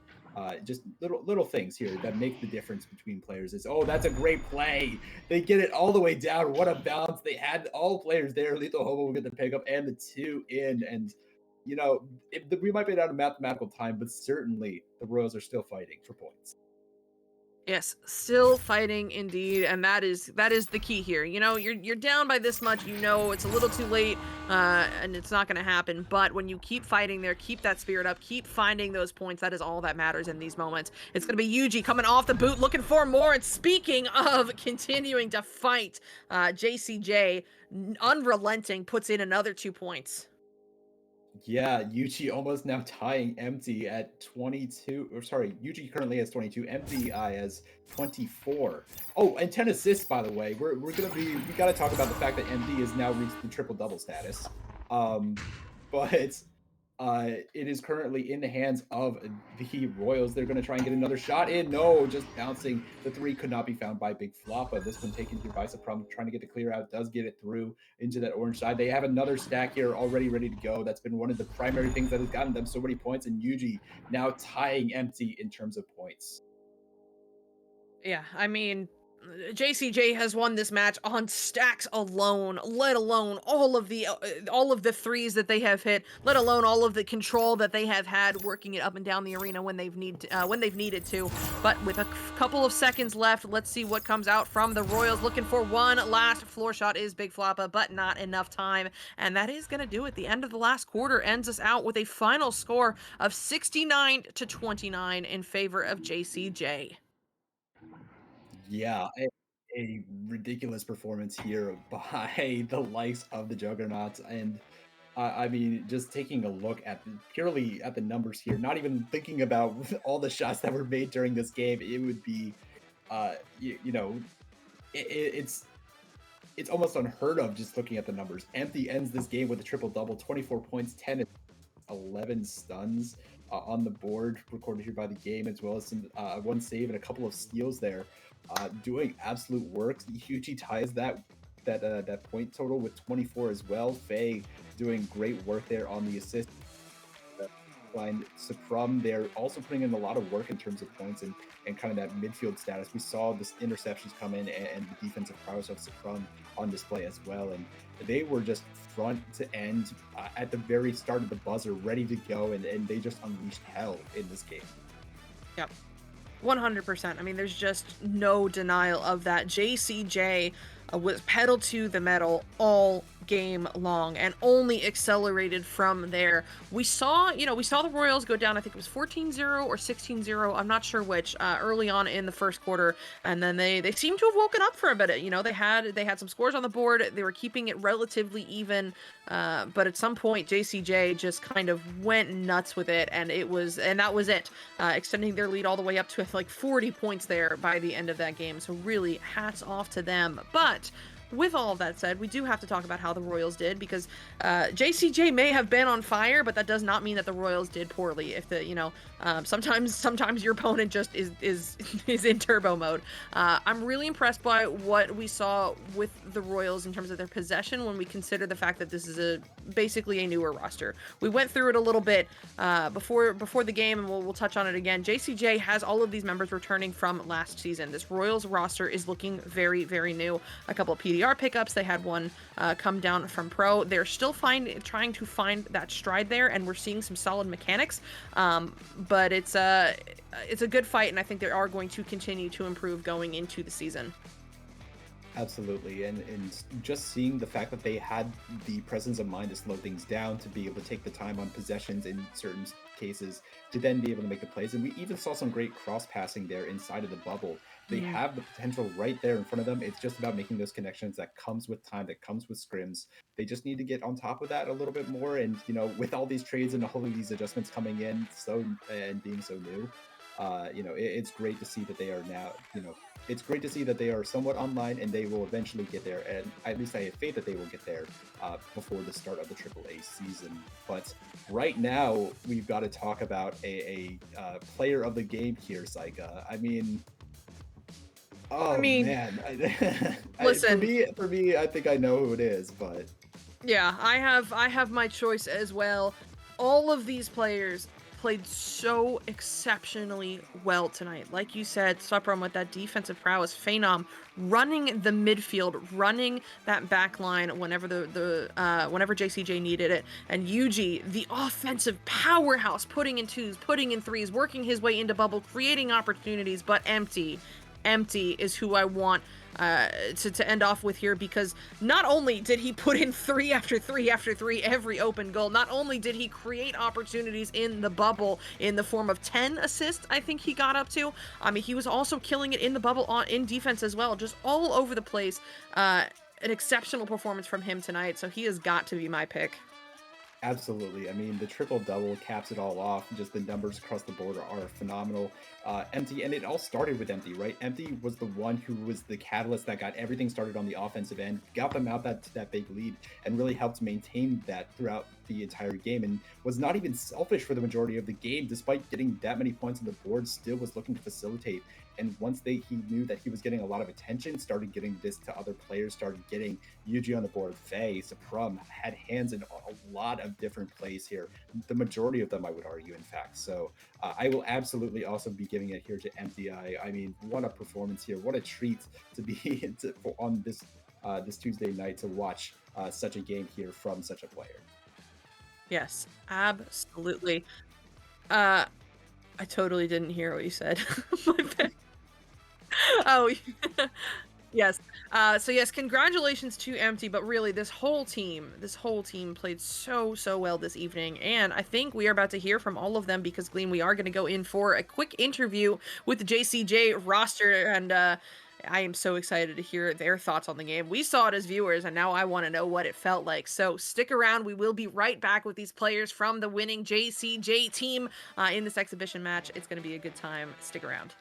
just little things here that make the difference between players. Is, oh, that's a great play. They get it all the way down. What a bounce. They had all players there. Lethal Hobo will get the pickup and the 2 in. And, you know, we might be out of mathematical time, but certainly the Royals are still fighting for points. Yes, still fighting indeed, and that is the key here. You know, you're down by this much, you know it's a little too late, and it's not going to happen, but when you keep fighting there, keep that spirit up, keep finding those points, that is all that matters in these moments. It's going to be Yuji coming off the boot, looking for more, and speaking of continuing to fight, JCJ, unrelenting, puts in another 2 points. Yeah, Yuji almost now tying Empty at 22. Or sorry, Yuji currently has 22. Empty has 24. Oh, and 10 assists, by the way. We got to talk about the fact that Empty has now reached the triple double status. But it is currently in the hands of the Royals. They're going to try and get another shot in. No, just bouncing. The 3 could not be found by Big Floppa. This one taken here by Suprum, trying to get the clear out. Does get it through into that orange side. They have another stack here already ready to go. That's been one of the primary things that has gotten them so many points. And Yuji now tying Empty in terms of points. Yeah, I mean, JCJ has won this match on stacks alone, let alone all of the threes that they have hit, let alone all of the control that they have had working it up and down the arena when they've needed to. But with a couple of seconds left, let's see what comes out from the Royals. Looking for one last floor shot is Big Floppa, but not enough time, and that is going to do it. The end of the last quarter ends us out with a final score of 69-29 in favor of JCJ. Yeah, a ridiculous performance here by the likes of the Juggernauts. And I mean, just taking a look at purely at the numbers here, not even thinking about all the shots that were made during this game, it would be, it's almost unheard of just looking at the numbers. Empty ends this game with a triple-double, 24 points, 10 11 stuns on the board, recorded here by the game, as well as some one save and a couple of steals there. Doing absolute work. Yuji ties that that point total with 24 as well. Faye doing great work there on the assist. Line Suprum, they're also putting in a lot of work in terms of points and kind of that midfield status. We saw this interceptions come in and the defensive prowess of Suprum on display as well. And they were just front to end at the very start of the buzzer, ready to go. And they just unleashed hell in this game. Yep. 100%. I mean, there's just no denial of that. JCJ was pedal to the metal all game long and only accelerated from there. We saw the Royals go down, I think it was 14-0 or 16-0, I'm not sure which, early on in the first quarter, and then they seemed to have woken up for a bit. They had some scores on the board, they were keeping it relatively even, but at some point JCJ just kind of went nuts with it, and that was it, extending their lead all the way up to like 40 points there by the end of that game. So really hats off to them. But with all of that said, we do have to talk about how the Royals did, because JCJ may have been on fire, but that does not mean that the Royals did poorly. If sometimes your opponent just is in turbo mode. I'm really impressed by what we saw with the Royals in terms of their possession when we consider the fact that this is basically a newer roster. We went through it a little bit before the game, and we'll touch on it again. JCJ has all of these members returning from last season. This Royals roster is looking very, very new. A couple of PDR pickups. They had one come down from pro. They're still trying to find that stride there, and we're seeing some solid mechanics. But it's a good fight, and I think they are going to continue to improve going into the season. Absolutely, and just seeing the fact that they had the presence of mind to slow things down, to be able to take the time on possessions in certain cases, to then be able to make the plays. And we even saw some great cross passing there inside of the bubble. They have the potential right there in front of them. It's just about making those connections. That comes with time, that comes with scrims. They just need to get on top of that a little bit more. And with all these trades and all of these adjustments coming in and being so new, it's great to see that they are now, it's great to see that they are somewhat online, and they will eventually get there. And at least I have faith that they will get there before the start of the AAA season. But right now, we've got to talk about a player of the game here, Saika. Man. Listen, for me, I think I know who it is, but yeah, I have my choice as well. All of these players played so exceptionally well tonight. Like you said, Suprum with that defensive prowess, Phenom running the midfield, running that back line whenever whenever JCJ needed it, and Yuji, the offensive powerhouse, putting in twos, putting in threes, working his way into bubble, creating opportunities, but empty is who I want to end off with here, because not only did he put in 3 after 3 after 3 every open goal, not only did he create opportunities in the bubble in the form of 10 assists, I think he got up to. He was also killing it in the bubble in defense as well, just all over the place. An exceptional performance from him tonight, so he has got to be my pick. Absolutely. The triple-double caps it all off. Just the numbers across the board are phenomenal. Empty, and it all started with Empty, right? Empty was the one who was the catalyst that got everything started on the offensive end, got them out that big lead, and really helped maintain that throughout the entire game, and was not even selfish for the majority of the game. Despite getting that many points on the board, still was looking to facilitate. And once he knew that he was getting a lot of attention, started getting this to other players, started getting Yuji on the board, Faye, Suprum, had hands in a lot of different plays here. The majority of them, I would argue, in fact. So I will absolutely also be giving it here to Empty. What a performance here. What a treat to be on this Tuesday night to watch such a game here from such a player. Yes, absolutely. I totally didn't hear what you said. My bad. Oh, yes. So yes, congratulations to Empty, but really this whole team played so well this evening, and I think we are about to hear from all of them, because Gleam, we are going to go in for a quick interview with the JCJ roster, and I am so excited to hear their thoughts on the game. We saw it as viewers, and now I want to know what it felt like. So stick around. We will be right back with these players from the winning JCJ team in this exhibition match. It's going to be a good time. Stick around.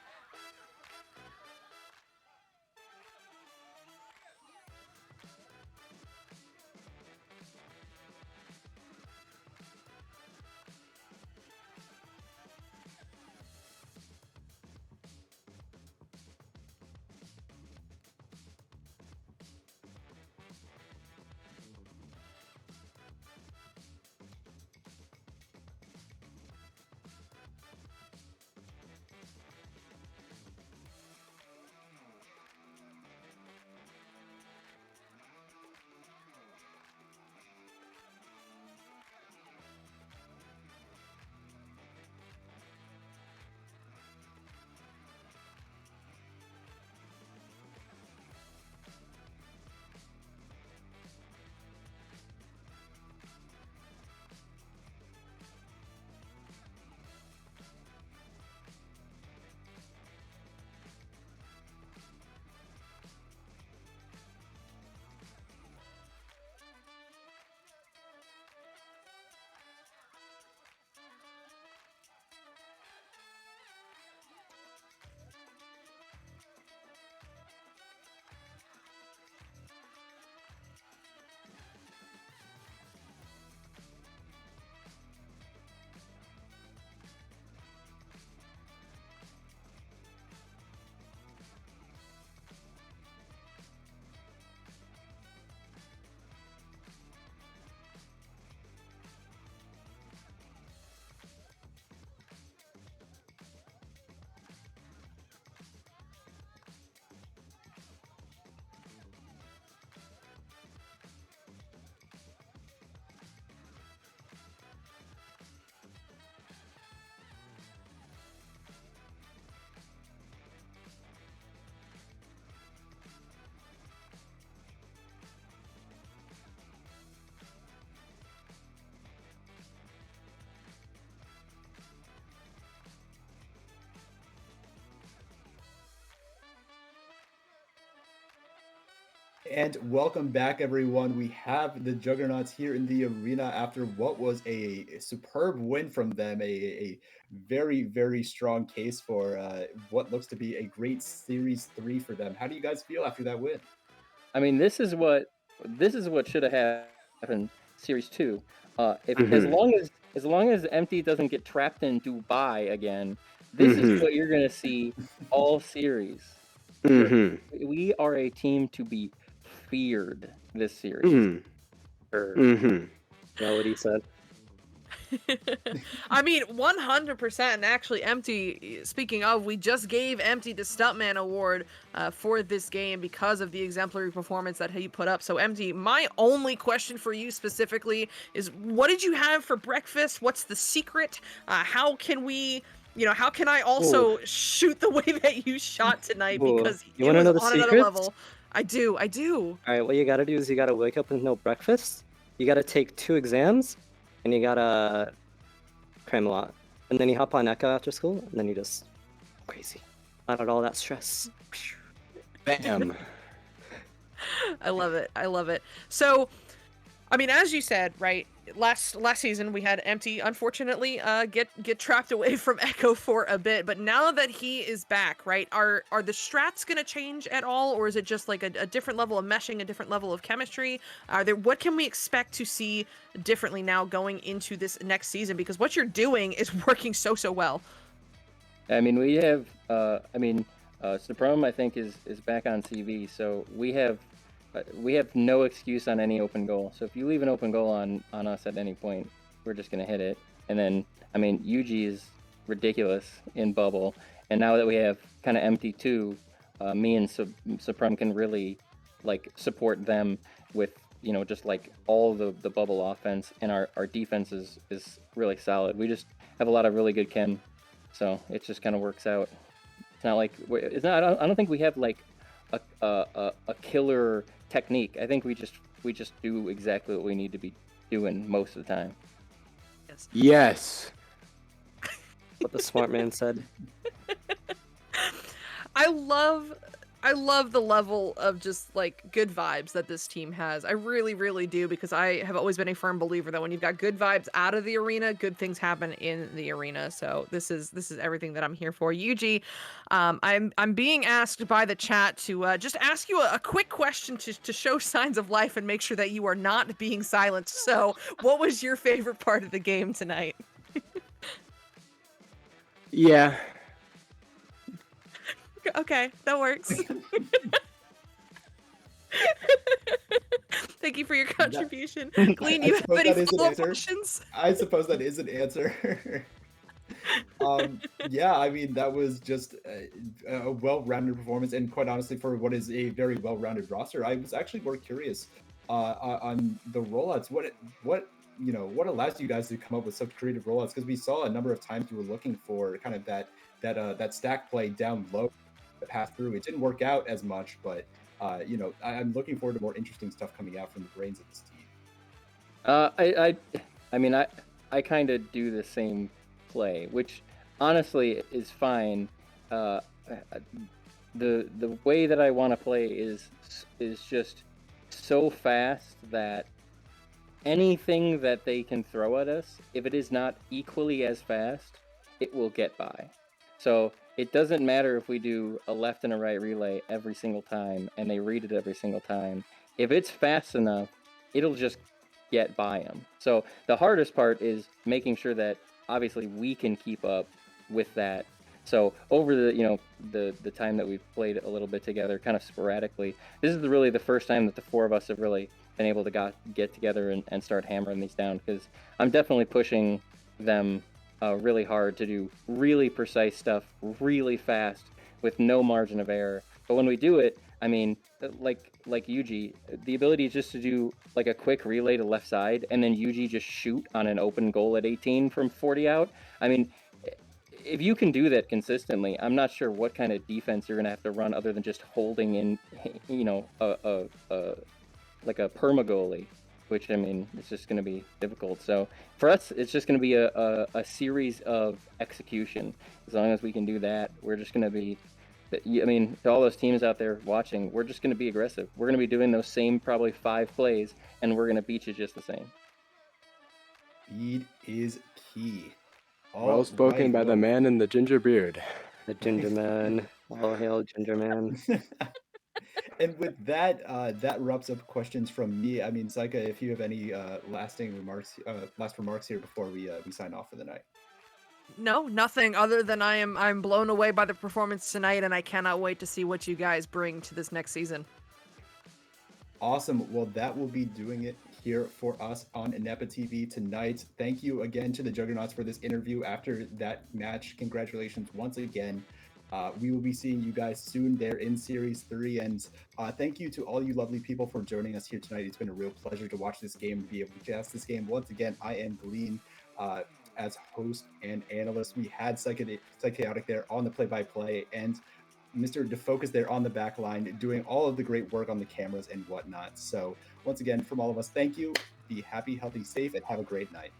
And welcome back, everyone. We have the Juggernauts here in the arena after what was a superb win from them, a very, very strong case for what looks to be a great Series 3 for them. How do you guys feel after that win? I mean, this is what should have happened. Series 2. If as long as Empty doesn't get trapped in Dubai again, this is what you're gonna see all series. We are a team to be feared this series. Know what he said? I mean, 100%. And actually, Empty, speaking of, we just gave Empty the Stuntman Award for this game because of the exemplary performance that he put up. So, Empty, my only question for you specifically is, what did you have for breakfast? What's the secret? How can we... how can I also shoot the way that you shot tonight? Because You it wanna was know the on another secrets? level. I do. All right, what you gotta do is you gotta wake up with no breakfast. You gotta take 2 exams, and you gotta cram a lot. And then you hop on Echo after school, and then you just crazy. Not at all that stress. Bam. I love it. I love it. So, I mean, as you said, right, last season we had Empty, unfortunately, get trapped away from Echo for a bit, but now that he is back, right, are the strats gonna change at all, or is it just like a different level of meshing, a different level of chemistry? What can we expect to see differently now going into this next season? Because what you're doing is working so well. I mean, we have. Supreme, I think, is back on TV, so we have no excuse on any open goal. So if you leave an open goal on us at any point, we're just gonna hit it. And then, I mean, UG is ridiculous in bubble, and now that we have kind of Empty too, me and Supreme can really like support them with just like all the bubble offense, and our defense is really solid. We just have a lot of really good chem, so it just kind of works out. It's not like I don't think we have like a killer technique. I think we just do exactly what we need to be doing most of the time. Yes. What the smart man said. I love the level of just like good vibes that this team has. I really, really do, because I have always been a firm believer that when you've got good vibes out of the arena, good things happen in the arena. So this is everything that I'm here for. Yuji, I'm being asked by the chat to just ask you a quick question to show signs of life and make sure that you are not being silenced. So, what was your favorite part of the game tonight? Yeah. Okay, that works. Thank you for your contribution. Glean, you have any follow-up questions? I suppose that is an answer. Yeah, I mean, that was just a well-rounded performance, and quite honestly, for what is a very well-rounded roster, I was actually more curious on the rollouts. What allows you guys to come up with such creative rollouts? Because we saw a number of times you were looking for kind of that stack play down low, the pass through. It didn't work out as much, but I'm looking forward to more interesting stuff coming out from the brains of this team. I kind of do the same play, which honestly is fine. The way that I want to play is just so fast that anything that they can throw at us, if it is not equally as fast, it will get by. So it doesn't matter if we do a left and a right relay every single time and they read it every single time. If it's fast enough, it'll just get by them. So the hardest part is making sure that obviously we can keep up with that. So over the time that we've played a little bit together, kind of sporadically, this is really the first time that the four of us have really been able to get together and start hammering these down, because I'm definitely pushing them really hard to do really precise stuff really fast with no margin of error. But when we do it, I mean, like Yuji, the ability just to do like a quick relay to left side and then Yuji just shoot on an open goal at 18 from 40 out. I mean, if you can do that consistently, I'm not sure what kind of defense you're going to have to run other than just holding in, like a perma goalie, which, I mean, it's just going to be difficult. So for us, it's just going to be a series of execution. As long as we can do that, we're just going to be I mean, to all those teams out there watching, we're just going to be aggressive. We're going to be doing those same probably 5 plays, and we're going to beat you just the same. Speed is key. Well spoken by the man in the ginger beard. The Ginger Man. All hail Ginger Man. And with that, that wraps up questions from me. I mean, Saika, if you have any last remarks here before we sign off for the night. No, nothing other than I'm blown away by the performance tonight, and I cannot wait to see what you guys bring to this next season. Awesome. Well, that will be doing it here for us on Nepa TV tonight. Thank you again to the Juggernauts for this interview after that match. Congratulations once again. We will be seeing you guys soon there in Series 3. And thank you to all you lovely people for joining us here tonight. It's been a real pleasure to watch this game, to be able to cast this game. Once again, I am Gleen as host and analyst. We had Psychotic there on the play-by-play, and Mr. DeFocus there on the back line doing all of the great work on the cameras and whatnot. So once again, from all of us, thank you. Be happy, healthy, safe, and have a great night.